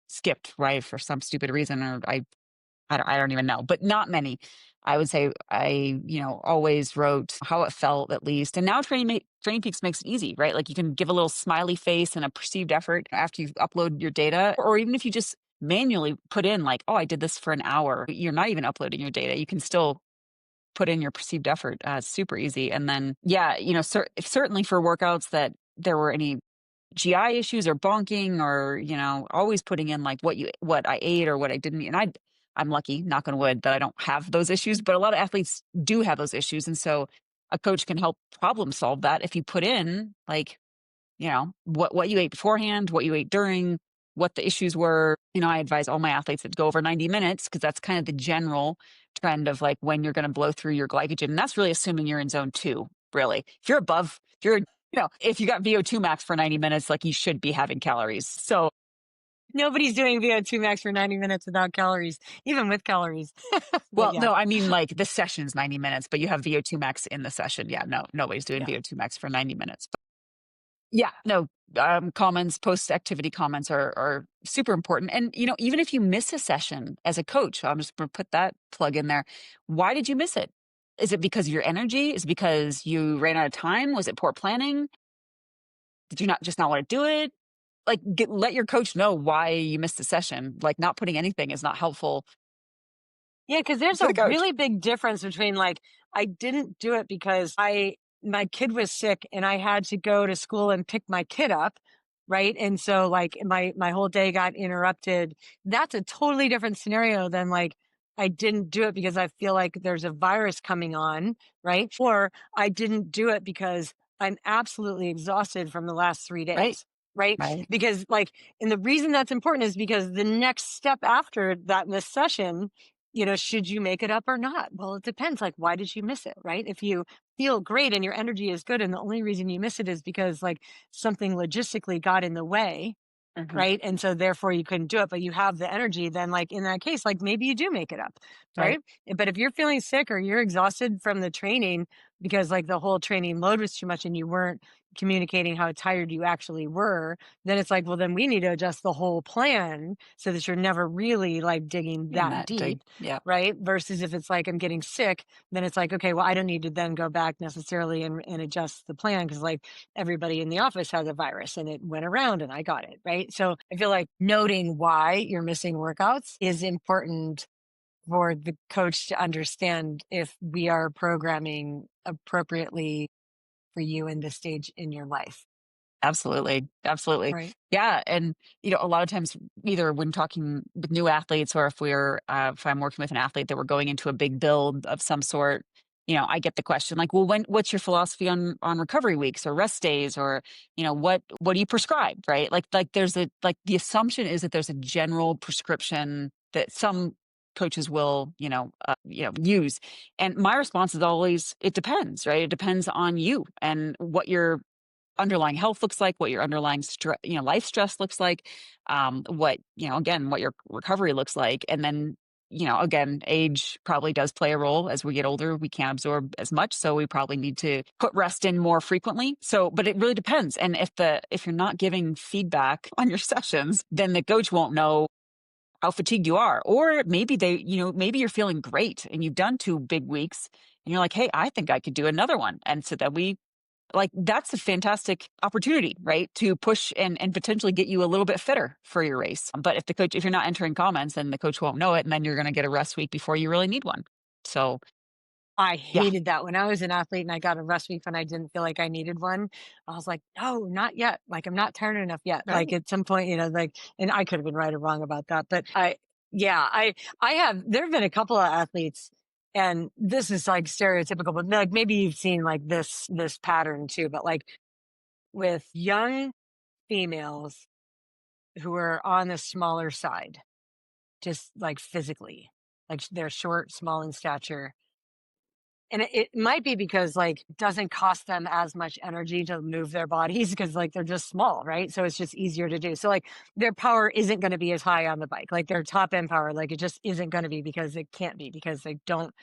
skipped, right, for some stupid reason, or I don't even know, but not many. I would say I, always wrote how it felt at least. And now Training Peaks makes it easy, right? Like you can give a little smiley face and a perceived effort after you upload your data, or even if you just manually put in like, oh, I did this for an hour. You're not even uploading your data. You can still put in your perceived effort. It's super easy. And then, yeah, certainly for workouts that there were any GI issues or bonking, or, always putting in like what I ate or what I didn't eat. And I'm lucky, knock on wood, that I don't have those issues, but a lot of athletes do have those issues. And so a coach can help problem solve that if you put in like, what you ate beforehand, what you ate during, what the issues were. I advise all my athletes that go over 90 minutes, because that's kind of the general trend of like when you're going to blow through your glycogen. And that's really assuming you're in zone two, really. If you're above, if you got VO2 max for 90 minutes, like you should be having calories. So, Nobody's doing VO2 max for 90 minutes without calories, even with calories. But well, yeah, no, I mean like the session's 90 minutes, but you have VO2 max in the session. Yeah, no, nobody's doing yeah. VO2 max for 90 minutes. Yeah, no, comments, post activity comments are super important. And, even if you miss a session as a coach, I'm just going to put that plug in there. Why did you miss it? Is it because of your energy? Is it because you ran out of time? Was it poor planning? Did you not want to do it? Like, let your coach know why you missed the session. Like, not putting anything is not helpful Yeah, because there's for a the coach. really big difference between like, I didn't do it because my kid was sick and I had to go to school and pick my kid up, right? And so like my whole day got interrupted. That's a totally different scenario than like, I didn't do it because I feel like there's a virus coming on, right? Or I didn't do it because I'm absolutely exhausted from the last three Right. days. Right. Right. Because like, and the reason that's important is because the next step after that missed session, should you make it up or not? Well, it depends. Like, why did you miss it? Right. If you feel great and your energy is good, and the only reason you miss it is because like something logistically got in the way, Hmm. right? And so therefore you couldn't do it, but you have the energy, then like in that case, like maybe you do make it up, Right. right? But if you're feeling sick or you're exhausted from the training because like the whole training load was too much and you weren't communicating how tired you actually were, then it's like, well, then we need to adjust the whole plan so that you're never really like digging In that that dig. deep. Yeah. Right. Versus if it's like I'm getting sick, then it's like, okay, well, I don't need to then go back necessarily and adjust the plan because like everybody in the office has a virus and it went around and I got it. Right. So I feel like noting why you're missing workouts is important for the coach to understand if we are programming appropriately for you in this stage in your life. Absolutely. Absolutely. Right. Yeah. And, a lot of times, either when talking with new athletes or if I'm working with an athlete that we're going into a big build of some sort, I get the question like, well, what's your philosophy on recovery weeks or rest days or, what do you prescribe? Right. Like the assumption is that there's a general prescription that some coaches will, use. And my response is always, it depends, right? It depends on you and what your underlying health looks like, what your underlying life stress looks like, again, what your recovery looks like. And then, again, age probably does play a role. As we get older, we can't absorb as much. So we probably need to put rest in more frequently. So, but it really depends. And if you're not giving feedback on your sessions, then the coach won't know how fatigued you are. Or maybe maybe you're feeling great and you've done 2 big weeks and you're like, hey, I think I could do another one. And so that that's a fantastic opportunity, right? To push and potentially get you a little bit fitter for your race. But if you're not entering comments, then the coach won't know it. And then you're going to get a rest week before you really need one. So I yeah, hated that when I was an athlete and I got a rest week when I didn't feel like I needed one. I was like, no, not yet. Like, I'm not tired enough yet. Like right. at some point, like, and I could have been right or wrong about that, but yeah, I have, there have been a couple of athletes, and this is like stereotypical, but like maybe you've seen like this pattern too, but like with young females who are on the smaller side, just like physically, like they're short, small in stature. And it might be because like it doesn't cost them as much energy to move their bodies because like they're just small, right? So it's just easier to do. So like their power isn't going to be as high on the bike. Like their top end power, like it just isn't going to be because it can't be because they don't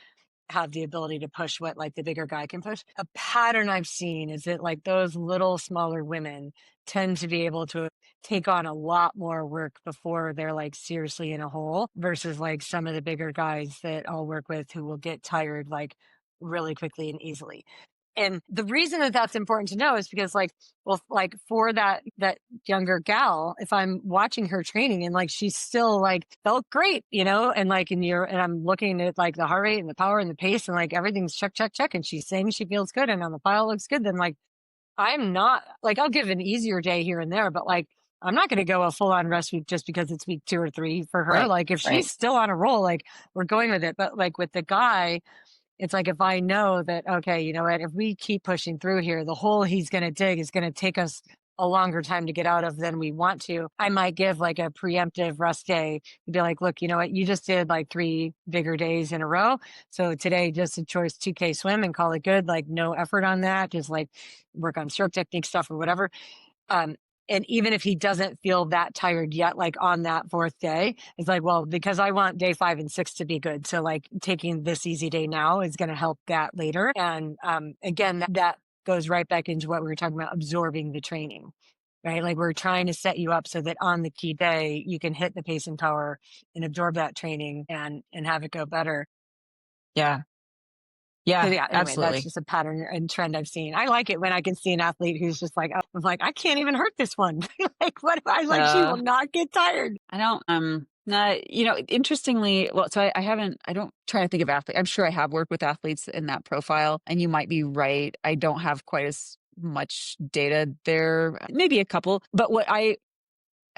have the ability to push what like the bigger guy can push. A pattern I've seen is that like those little smaller women tend to be able to take on a lot more work before they're like seriously in a hole versus like some of the bigger guys that I'll work with who will get tired like really quickly and easily. And the reason that that's important to know is because like, well, like for that younger gal, if I'm watching her training and like she's still like felt great, and like and I'm looking at like the heart rate and the power and the pace and like everything's check, check, check, and she's saying she feels good and on the file looks good, then like I'm not like I'll give an easier day here and there, but like I'm not going to go a full on rest week just because it's week 2 or 3 for her. Right. Like if Right. she's still on a roll, like we're going with it. But like with the guy, it's like if I know that, okay, you know what, if we keep pushing through here, the hole he's going to dig is going to take us a longer time to get out of than we want to. I might give like a preemptive rest day and be like, look, you know what, you just did like 3 bigger days in a row. So today, just a choice 2K swim and call it good. Like no effort on that. Just like work on stroke technique stuff or whatever. Um, and even if he doesn't feel that tired yet, like on that fourth day, it's like, well, because I want day 5 and 6 to be good. So like taking this easy day now is going to help that later. And again, that goes right back into what we were talking about, absorbing the training, right? Like we're trying to set you up so that on the key day, you can hit the pace and power and absorb that training and have it go better. Yeah. So Yeah. yeah, anyway, that's Absolutely. just a pattern and trend I've seen. I like it when I can see an athlete who's just like, I'm like, I can't even hurt this one. Like, what? I like, she will Uh, not get tired. I don't, not, interestingly, well, so I don't try to think of athletes. I'm sure I have worked with athletes in that profile, and you might be right. I don't have quite as much data there, maybe a couple, but what I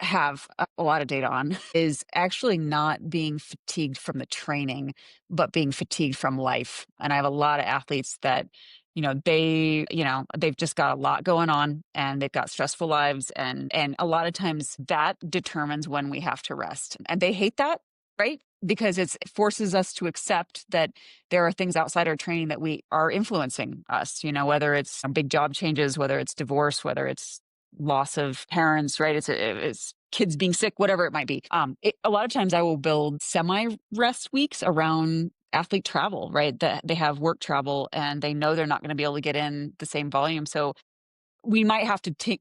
have a lot of data on is actually not being fatigued from the training, but being fatigued from life. And I have a lot of athletes that, they've just got a lot going on and they've got stressful lives. And a lot of times that determines when we have to rest. And they hate that, right? Because it forces us to accept that there are things outside our training that we are influencing us, whether it's big job changes, whether it's divorce, whether it's loss of parents, right? It's kids being sick, whatever it might be. A lot of times I will build semi rest weeks around athlete travel, right? That they have work travel and they know they're not going to be able to get in the same volume. So we might have to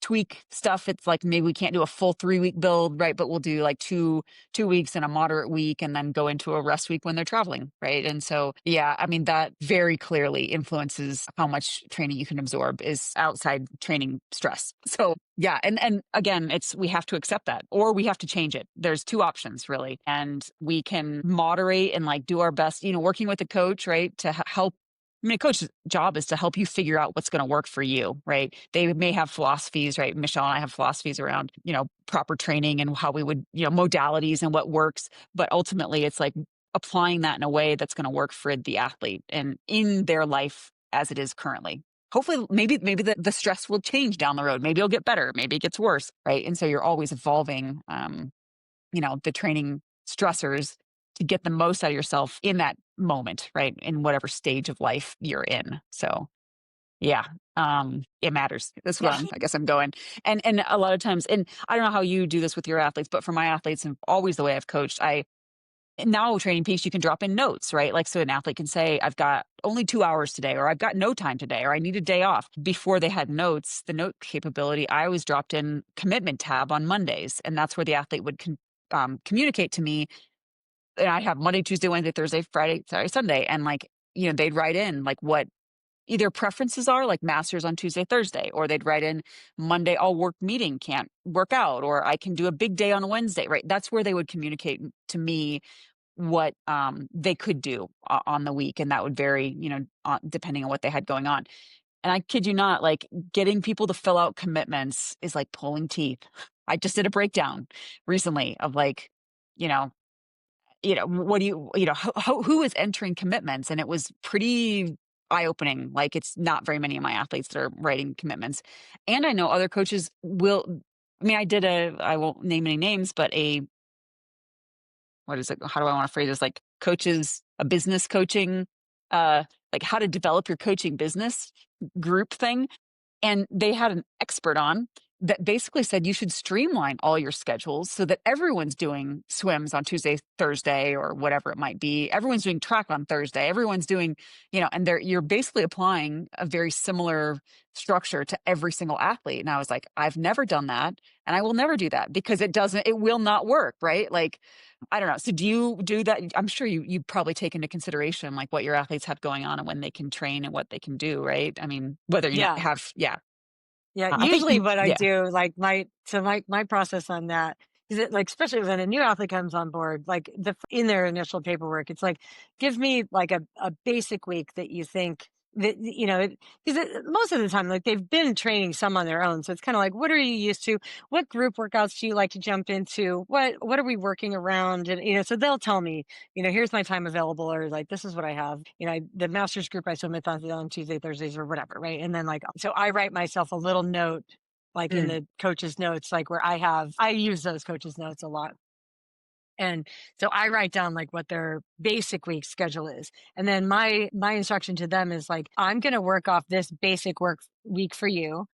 tweak stuff. It's like maybe we can't do a full 3 week build, right? But we'll do like two weeks and a moderate week and then go into a rest week when they're traveling, right? And so, yeah, I mean, that very clearly influences how much training you can absorb is outside training stress. So yeah, and again, we have to accept that or we have to change it. There's two options really. And we can moderate and like do our best, working with a coach, right? To help I mean, a coach's job is to help you figure out what's going to work for you, right? They may have philosophies, right? Michelle and I have philosophies around, proper training and how we would, modalities and what works. But ultimately, it's like applying that in a way that's going to work for the athlete and in their life as it is currently. Hopefully, maybe the stress will change down the road. Maybe it'll get better. Maybe it gets worse, right? And so you're always evolving, the training stressors to get the most out of yourself in that moment, right? In whatever stage of life you're in. So yeah, it matters. That's where Yeah. I guess I'm going. And a lot of times, and I don't know how you do this with your athletes, but for my athletes and always the way I've coached, now training peaks, you can drop in notes, right? Like, so an athlete can say, I've got only 2 hours today, or I've got no time today, or I need a day off. Before they had notes, the note capability, I always dropped in commitment tab on Mondays. And that's where the athlete would communicate to me. And I have Monday, Tuesday, Wednesday, Thursday, Friday, Saturday, Sunday. And like, they'd write in like what either preferences are, like masters on Tuesday, Thursday, or they'd write in Monday, all work meeting, can't work out, or I can do a big day on a Wednesday, right? That's where they would communicate to me what they could do on the week. And that would vary, depending on what they had going on. And I kid you not, like getting people to fill out commitments is like pulling teeth. I just did a breakdown recently of like, you know, what do who is entering commitments? And it was pretty eye opening. Like it's not very many of my athletes that are writing commitments. And I know other coaches will, I mean, I won't name any names, but what is it? How do I want to phrase this? Like coaches, a business coaching, like how to develop your coaching business group thing. And they had an expert on that basically said you should streamline all your schedules so that everyone's doing swims on Tuesday, Thursday, or whatever it might be. Everyone's doing track on Thursday. Everyone's doing, and you're basically applying a very similar structure to every single athlete. And I was like, I've never done that. And I will never do that because it will not work. Right. Like, I don't know. So do you do that? I'm sure you probably take into consideration like what your athletes have going on and when they can train and what they can do. Right. I mean, whether Yeah. have, yeah. Yeah, I think usually what I yeah. do, like my process on that is it like, especially when a new athlete comes on board, like in their initial paperwork, it's like, give me like a basic week that you think that, because most of the time, like they've been training some on their own. So it's kind of like, what are you used to? What group workouts do you like to jump into? What are we working around? And, so they'll tell me, here's my time available, or like, this is what I have. The master's group I swim with on Tuesday, Thursdays, or whatever, right? And then like, so I write myself a little note, like in Mm, the coach's notes, like where I use those coach's notes a lot. And so I write down like what their basic week schedule is. And then my instruction to them is like, I'm going to work off this basic work week for you,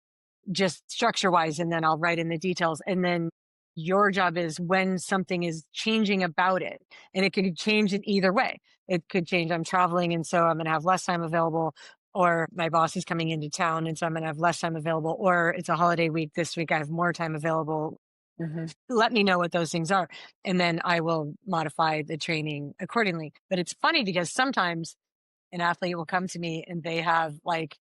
just structure wise, and then I'll write in the details. And then your job is when something is changing about it, and it could change in either way. It could change. I'm traveling, and so I'm going to have less time available, or my boss is coming into town, and so I'm going to have less time available, or it's a holiday week. This week I have more time available. mhm. Let me know what those things are, and then I will modify the training accordingly. But it's funny because sometimes an athlete will come to me and they have like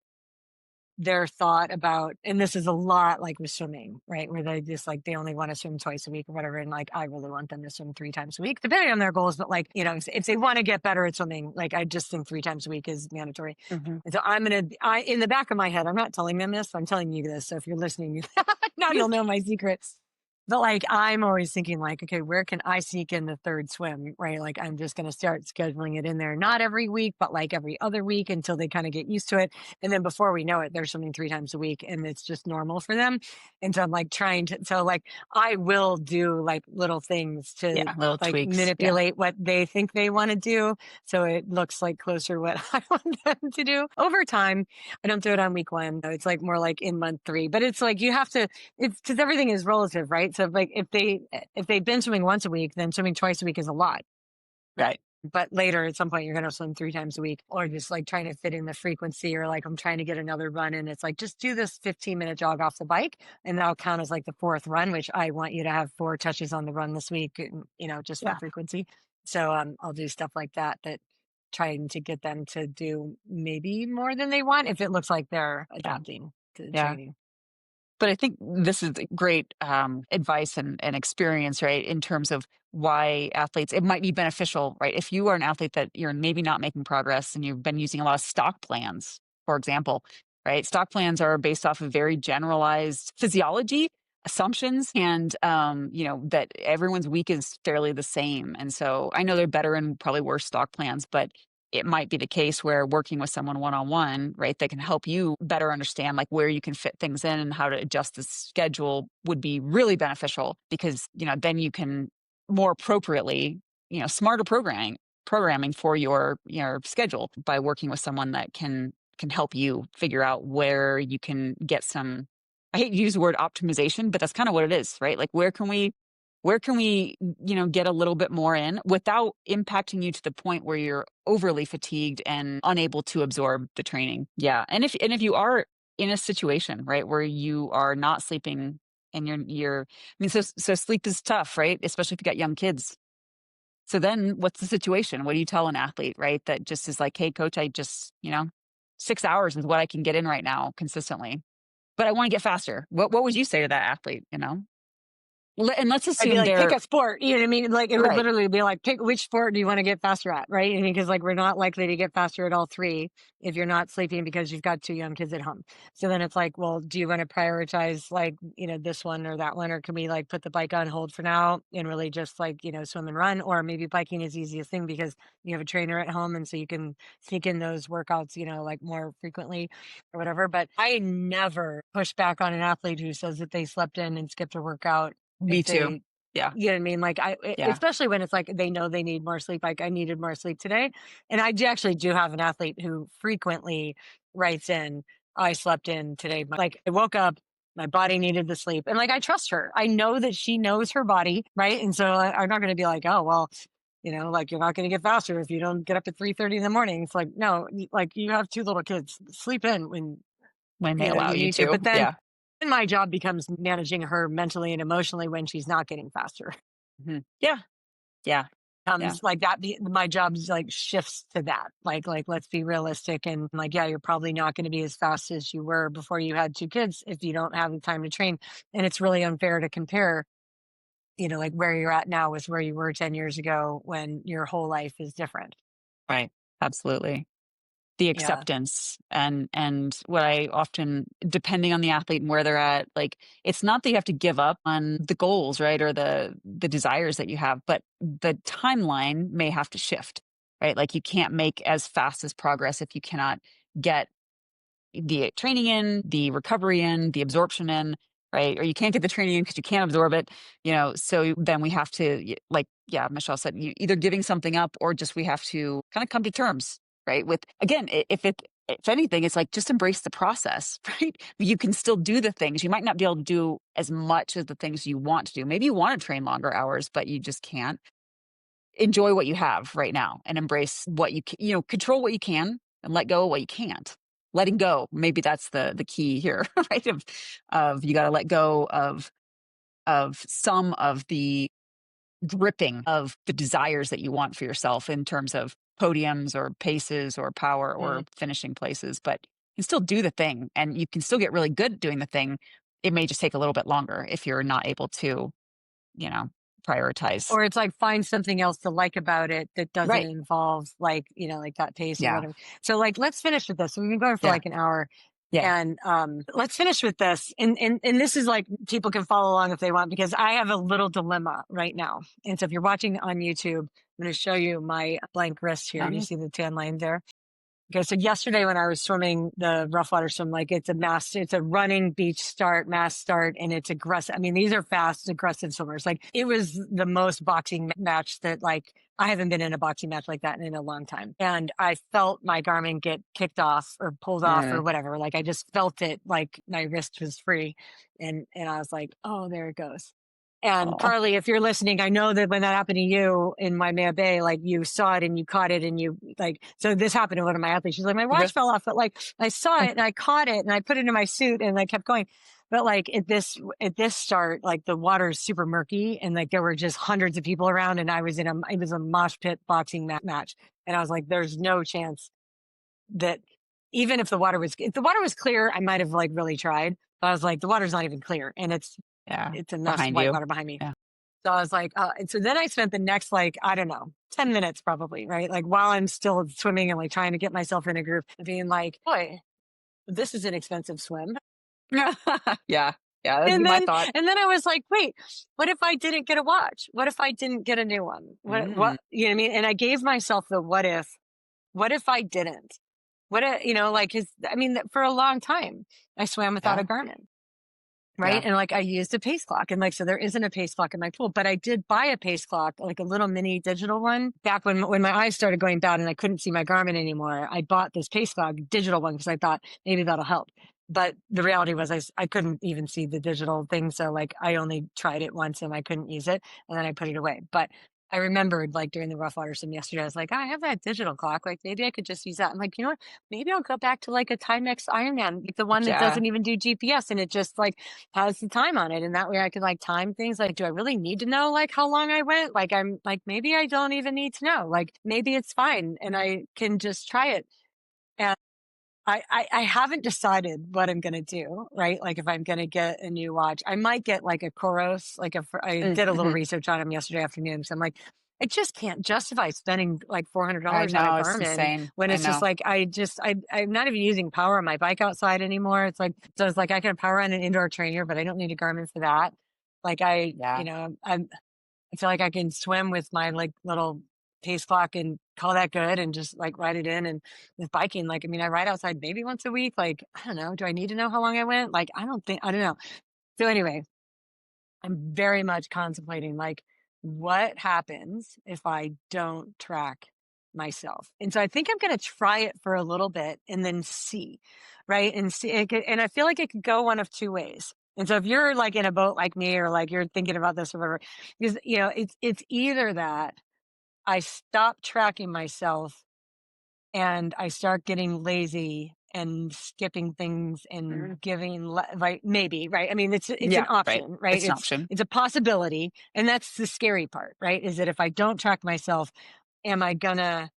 their thought about, and this is a lot like with swimming, right? Where they just like, they only want to swim twice a week or whatever. And like, I really want them to swim 3 times a week, depending on their goals. But like, if they want to get better at swimming, like I just think 3 times a week is mandatory. Mhm. And so in the back of my head, I'm not telling them this, I'm telling you this. So if you're listening, now you'll know my secrets. But like, I'm always thinking like, okay, where can I sneak in the third swim, right? Like, I'm just going to start scheduling it in there, not every week, but like every other week until they kind of get used to it. And then before we know it, they're swimming 3 times a week and it's just normal for them. And so I'm like so like, I will do like little things to Yeah, little like tweaks. Yeah. manipulate what they think they want to do. So it looks like closer to what I want them to do over time. I don't do it on week 1. It's like more like in month 3, but it's like, you have to, it's because everything is relative, right? So like if they've been swimming once a week, then swimming twice a week is a lot. Right. But later at some point you're going to swim 3 times a week, or just like trying to fit in the frequency, or like I'm trying to get another run in. It's like, just do this 15-minute jog off the bike and that'll count as like the 4th run, which I want you to have 4 touches on the run this week, just for Yeah. frequency. So I'll do stuff like that, trying to get them to do maybe more than they want if it looks like they're Yeah. adapting to the Yeah. training. But I think this is great advice and experience, right? In terms of why athletes, it might be beneficial, right? If you are an athlete that you're maybe not making progress and you've been using a lot of stock plans, for example, right? Stock plans are based off of very generalized physiology assumptions and that everyone's week is fairly the same. And so I know they're better and probably worse stock plans, but it might be the case where working with someone one-on-one, right, that can help you better understand like where you can fit things in and how to adjust the schedule would be really beneficial because, then you can more appropriately, smarter programming for your schedule by working with someone that can help you figure out where you can get some. I hate to use the word optimization, but that's kind of what it is, right? Like where can we get a little bit more in without impacting you to the point where you're overly fatigued and unable to absorb the training. Yeah. And if you are in a situation, right, where you are not sleeping and you're I mean, so sleep is tough, right? Especially if you got young kids. So then what's the situation? What do you tell an athlete, right? That just is like, hey coach, I just, 6 hours is what I can get in right now consistently. But I want to get faster. What would you say to that athlete, And let's I'd be assume like, pick they're a sport. You know what I mean? Like it would right. literally be like, pick which sport do you want to get faster at, right? I mean, because like we're not likely to get faster at all three if you're not sleeping because you've got two young kids at home. So then it's like, well, do you want to prioritize like, this one or that one, or can we like put the bike on hold for now and really just like, swim and run? Or maybe biking is the easiest thing because you have a trainer at home and so you can sneak in those workouts, like more frequently or whatever. But I never push back on an athlete who says that they slept in and skipped a workout Me if too. they Yeah. you know what I mean? Like Yeah. especially when it's like they know they need more sleep. Like I needed more sleep today. And actually do have an athlete who frequently writes in, I slept in today. Like I woke up, my body needed the sleep. And like I trust her. I know that she knows her body. Right. And so I'm not going to be like, oh, well, like you're not going to get faster if you don't get up at 3:30 in the morning. It's like, no, like you have two little kids. Sleep in when When they allow you you need to. to. But then Yeah. my job becomes managing her mentally and emotionally when she's not getting faster. Mhm. Yeah. Yeah. Yeah. Comes like that my job like shifts to that like let's be realistic and like yeah you're probably not going to be as fast as you were before you had two kids if you don't have the time to train, and it's really unfair to compare like where you're at now with where you were 10 years ago when your whole life is different. Right. Absolutely. The Yeah. acceptance and what I often, depending on the athlete and where they're at, like it's not that you have to give up on the goals, right? Or the desires that you have, but the timeline may have to shift, right? Like you can't make as fast as progress if you cannot get the training in, the recovery in, the absorption in, right? Or you can't get the training in because you can't absorb it, So then we have to, like, yeah, Michelle said, you either giving something up or just we have to kind of come to terms, right? With again, if anything, it's like just embrace the process, right? You can still do the things. You might not be able to do as much as the things you want to do. Maybe you want to train longer hours, but you just can't. Enjoy what you have right now and embrace what control what you can and let go of what you can't. Letting go, maybe that's the key here, right? Of you got to let go of some of the gripping of the desires that you want for yourself in terms of podiums or paces or power Mhm. or finishing places, but you can still do the thing and you can still get really good at doing the thing. It may just take a little bit longer if you're not able to, you know, prioritize. Or it's like find something else to like about it that doesn't Right. involve like like that pace or Yeah. whatever. So like let's finish with this. We've been going for Yeah. like an hour. Yeah. And let's finish with this. And this is like people can follow along if they want because I have a little dilemma right now. And so if you're watching on YouTube, I'm going to show you my blank wrist here. You Um, see the tan line there? Okay, so yesterday when I was swimming the rough water swim, like it's a running beach start, mass start, and it's aggressive. I mean, these are fast, aggressive swimmers. Like it was the most boxing match that like I haven't been in a boxing match like that in a long time. And I felt my Garmin get kicked off or pulled off or mm, whatever. Like I just felt it like my wrist was free. And I was like, oh, there it goes. And oh, Carly, if you're listening, I know that when that happened to you in Waimea Bay, like you saw it and you caught it and you like, so this happened to one of my athletes. She's like, my okay. watch fell off, but like I saw it and I caught it and I put it in my suit and I kept going. But like at this start, like the water is super murky and like there were just hundreds of people around and it was a mosh pit boxing match. And I was like, there's no chance that even if the water was clear, I might have like really tried. I was like, the water's not even clear, and Yeah. it's enough Behind white you. water behind me. Yeah. So I was like, and so then I spent the next, like, I don't know, 10 minutes probably, right? Like while I'm still swimming and like trying to get myself in a groove, being like, boy, this is an expensive swim. Yeah. Yeah, that'd be And my then, thought. and then I was like, wait, what if I didn't get a watch? What if I didn't get a new one? Mm, You know what I mean? And I gave myself the what if I didn't? What, you know, like, I mean, for a long time, I swam without a yeah. Garmin. Right. Yeah. And like I used a pace clock, and like, so there isn't a pace clock in my pool, but I did buy a pace clock, like a little mini digital one back when my eyes started going bad and I couldn't see my Garmin anymore. I bought this pace clock digital one because I thought maybe that'll help. But the reality was I couldn't even see the digital thing. So like I only tried it once and I couldn't use it, and then I put it away. But I remembered like during the rough water swim yesterday, I was like, "Oh, I have that digital clock. Like maybe I could just use that." I'm like, you know what? Maybe I'll go back to like a Timex Ironman, like the one that Yeah. doesn't even do GPS, and it just like has the time on it. And that way I could like time things. Like, do I really need to know like how long I went? Like, I'm like, maybe I don't even need to know. Like, maybe it's fine and I can just try it. And I haven't decided what I'm going to do, right? Like if I'm going to get a new watch, I might get like a Koros, I did a little Mhm. research on them yesterday afternoon. So I'm like, I just can't justify spending like I $400 on a know, it's Garmin insane. when I it's just know. like, I'm not even using power on my bike outside anymore. It's like, so it's like I can power on an indoor trainer, but I don't need a Garmin for that. Like Yeah. I feel like I can swim with my like little pace clock and call that good and just like write it in. And with biking, like, I mean, I ride outside maybe once a week. Like, I don't know. Do I need to know how long I went? Like, I don't know. So anyway, I'm very much contemplating like what happens if I don't track myself. And so I think I'm going to try it for a little bit and then see, right? And see, and I feel like it could go one of two ways. And so if you're like in a boat like me, or like you're thinking about this or whatever, because you know, it's either that I stop tracking myself and I start getting lazy and skipping things Mm. and right, maybe, right? I mean, it's an Yeah, right. option, right? It's an option. It's a possibility, and that's the scary part, right? Is that if I don't track myself, am I gonna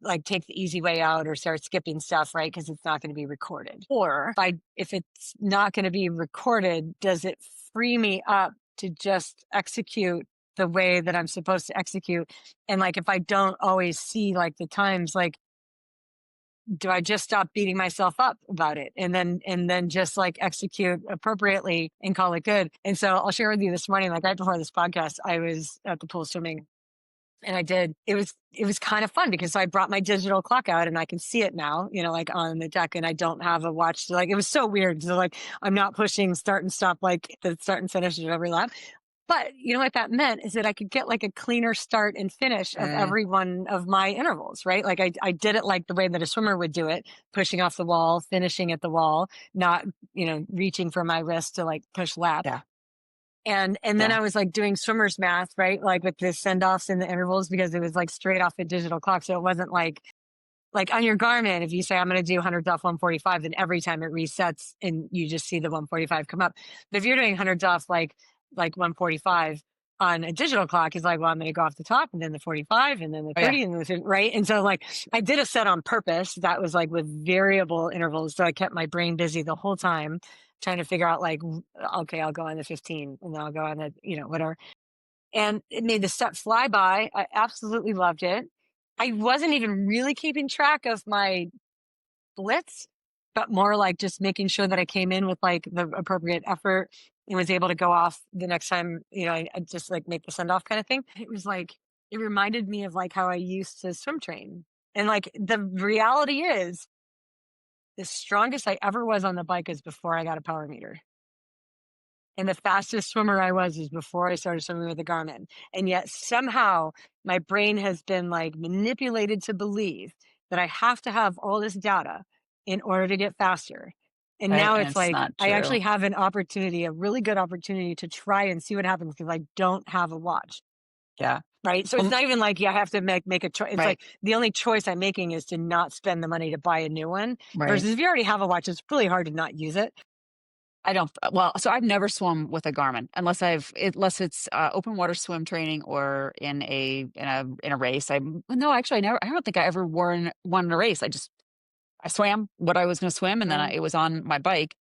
like take the easy way out or start skipping stuff, right? Because it's not going to be recorded. Or if it's not going to be recorded, does it free me up to just execute the way that I'm supposed to execute? And like, if I don't always see like the times, like, do I just stop beating myself up about it and then just like execute appropriately and call it good? And so I'll share with you this morning, like right before this podcast, I was at the pool swimming, and I did. It was kind of fun because I brought my digital clock out and I can see it now, you know, like on the deck, and I don't have a watch. Like it was so weird. So like I'm not pushing start and stop, like the start and finish at every lap. But you know what that meant is that I could get like a cleaner start and finish of Mm, every one of my intervals, right? Like I did it like the way that a swimmer would do it, pushing off the wall, finishing at the wall, not, you know, reaching for my wrist to like push lap. yeah. And then Yeah. I was like doing swimmer's math, right? Like with the send offs and the intervals, because it was like straight off the digital clock. So it wasn't like on your Garmin, if you say I'm going to do 100s off 145, then every time it resets and you just see the 145 come up. But if you're doing 100s off like 145 on a digital clock, it's like, well, I'm going to go off the top and then the 45 and then the Oh, yeah. 30 and then the 50, right? And so like I did a set on purpose that was like with variable intervals. So I kept my brain busy the whole time trying to figure out like, okay, I'll go on the 15 and then I'll go on the, you know, whatever. And it made the steps fly by. I absolutely loved it. I wasn't even really keeping track of my blitz, but more like just making sure that I came in with like the appropriate effort and was able to go off the next time, you know, I just like make the send off kind of thing. It was like, it reminded me of like how I used to swim train. And like the reality is, the strongest I ever was on the bike is before I got a power meter. And the fastest swimmer I was is before I started swimming with a Garmin. And yet somehow my brain has been like manipulated to believe that I have to have all this data in order to get faster. And Right, now and it's it's like not I true. actually have an opportunity, a really good opportunity to try and see what happens because I don't have a watch. Yeah. Right. So it's Um, not even like, yeah, I have to make a choice. It's right. like the only choice I'm making is to not spend the money to buy a new one. Right. Versus if you already have a watch, it's really hard to not use it. I don't well, so I've never swum with a Garmin unless it's, open water swim training or in a race. No, actually, I don't think I ever won a race. I swam what I was gonna swim, and then Mm. it was on my bike.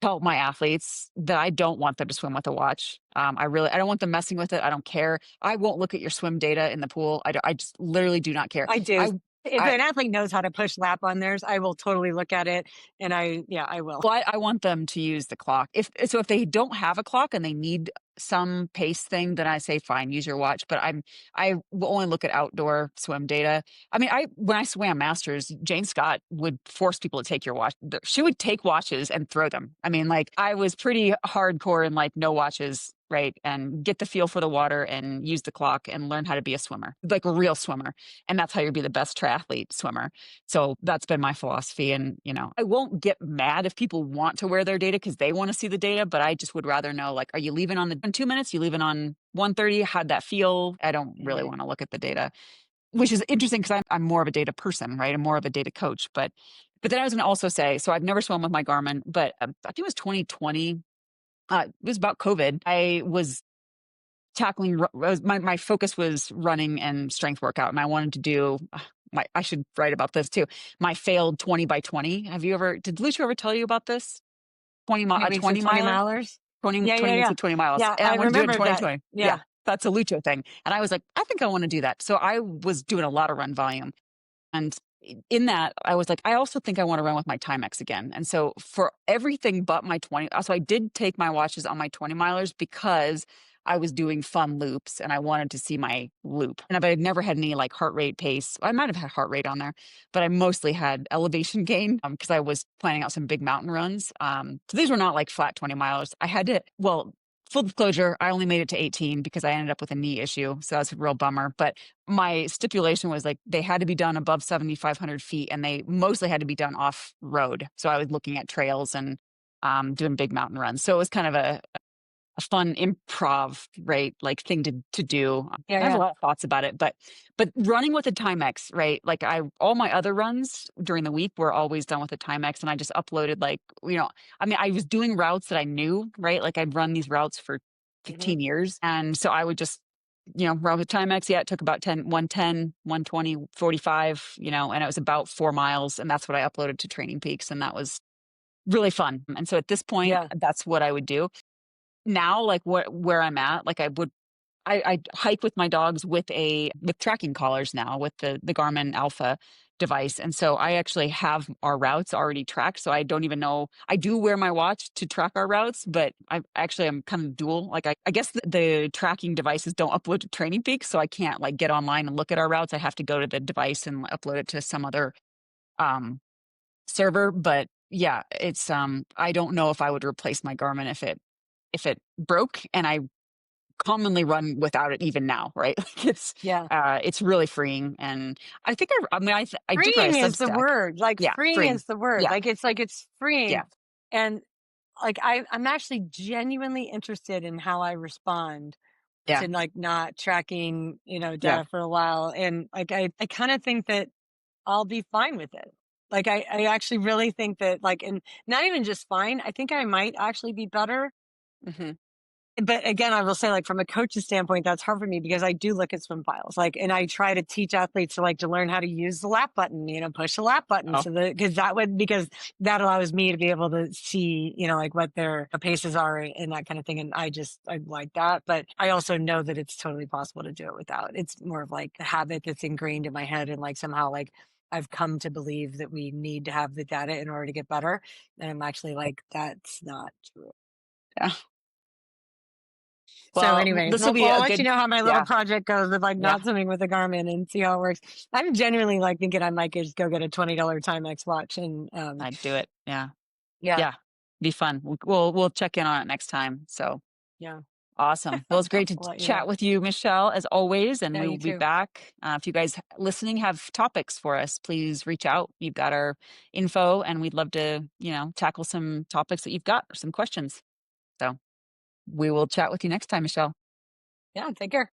tell my athletes that I don't want them to swim with a watch. I don't want them messing with it. I don't care. I won't look at your swim data in the pool. I just literally do not care. I do. If I an athlete knows how to push lap on theirs, I will totally look at it, and yeah, I will. Well, I want them to use the clock. If they don't have a clock and they need some pace thing, then I say fine, use your watch. But I will only look at outdoor swim data. I mean, I when I swam masters, Jane Scott would force people to take your watch. She would take watches and throw them. I mean, like I was pretty hardcore in like no watches, right? And get the feel for the water and use the clock and learn how to be a swimmer, like a real swimmer. And that's how you be the best triathlete swimmer. So that's been my philosophy. And, I won't get mad if people want to wear their data because they want to see the data, but I just would rather know, like, are you leaving on the in 2 minutes? You leaving on 1:30? How'd that feel? I don't really Mhm. want to look at the data, which is interesting because I'm more of a data person, right? I'm more of a data coach. But then I was going to also say, so I've never swum with my Garmin, but I think it was 2020. It was about COVID. I was tackling my focus was running and strength workout, and I wanted to do my I should write about this too. My failed 20 by 20. Did Lucio ever tell you about this? 20 20 a weeks of 20 20 miler, milers? 20 Yeah, yeah, 20 weeks yeah. of 20 miles. Yeah, And I I want to do it in remember that. 2020. Yeah, Yeah. that's a Lucio thing. And I was like, I think I want to do that. So I was doing a lot of run volume. And in that, I was like, I also think I want to run with my Timex again. And so for everything but my 20, so I did take my watches on my 20 milers because I was doing fun loops and I wanted to see my loop. And but I'd never had any like heart rate pace. I might have had heart rate on there, but I mostly had elevation gain because I was planning out some big mountain runs. So these were not like flat 20 milers. I had to, well, full disclosure, I only made it to 18 because I ended up with a knee issue. So that's a real bummer. But my stipulation was like they had to be done above 7,500 feet and they mostly had to be done off road. So I was looking at trails and doing big mountain runs. So it was kind of a fun improv, right? Like thing to do. Yeah, I have a yeah. lot of thoughts about it, but running with a Timex, right? Like all my other runs during the week were always done with a Timex, and I just uploaded I mean, I was doing routes that I knew, right? Like I'd run these routes for Mhm. 15 years, and so I would just run with Timex. Yeah, it took about 110, 120, 45, and it was about 4 miles, and that's what I uploaded to Training Peaks, and that was really fun. And so at this point, Yeah. that's what I would do now, like where I'm at, like I hike with my dogs with tracking collars now with the Garmin Alpha device. And so I actually have our routes already tracked. So I don't even know. I do wear my watch to track our routes, but I'm kind of dual. Like I guess the tracking devices don't upload to Training Peaks. So I can't like get online and look at our routes. I have to go to the device and upload it to some other um server. But yeah, it's I don't know if I would replace my Garmin if it broke, and I commonly run without it even now, right? Like Yeah. it's really freeing, and I mean I did write a Freeing is the Substack. word. Like Yeah, freeing freeing. is the word. Yeah, Like it's freeing. yeah, And like I'm actually genuinely interested in how I respond yeah, to like not tracking, yeah. data for a while. And like I kind of think that I'll be fine with it. Like I actually really think that like and not even just fine, I think I might actually be better. Hmm. But again, I will say, like, from a coach's standpoint, that's hard for me because I do look at swim files, like, and I try to teach athletes to learn how to use the lap button, push the lap button Oh, so that because that allows me to be able to see, like what their paces are and that kind of thing. And I like that, but I also know that it's totally possible to do it without. It's more of like a habit that's ingrained in my head, and like somehow like I've come to believe that we need to have the data in order to get better. And I'm actually like, that's not true. yeah. So Well, anyways, this will be I'll a let you good. know how my little Yeah, project goes with like yeah. not swimming with a Garmin and see how it works. I'm genuinely like thinking I might just go get a $20 Timex watch and I'd do it. Yeah, yeah, yeah. Be fun. We'll check in on it next time. So yeah. awesome. Well, it's great to I'll let you know. chat with you, Michelle, as always, and Yeah, we you will be too. back. If you guys listening have topics for us, please reach out. You've got our info, and we'd love to, tackle some topics that you've got or some questions. So we will chat with you next time, Michelle. Yeah, take care.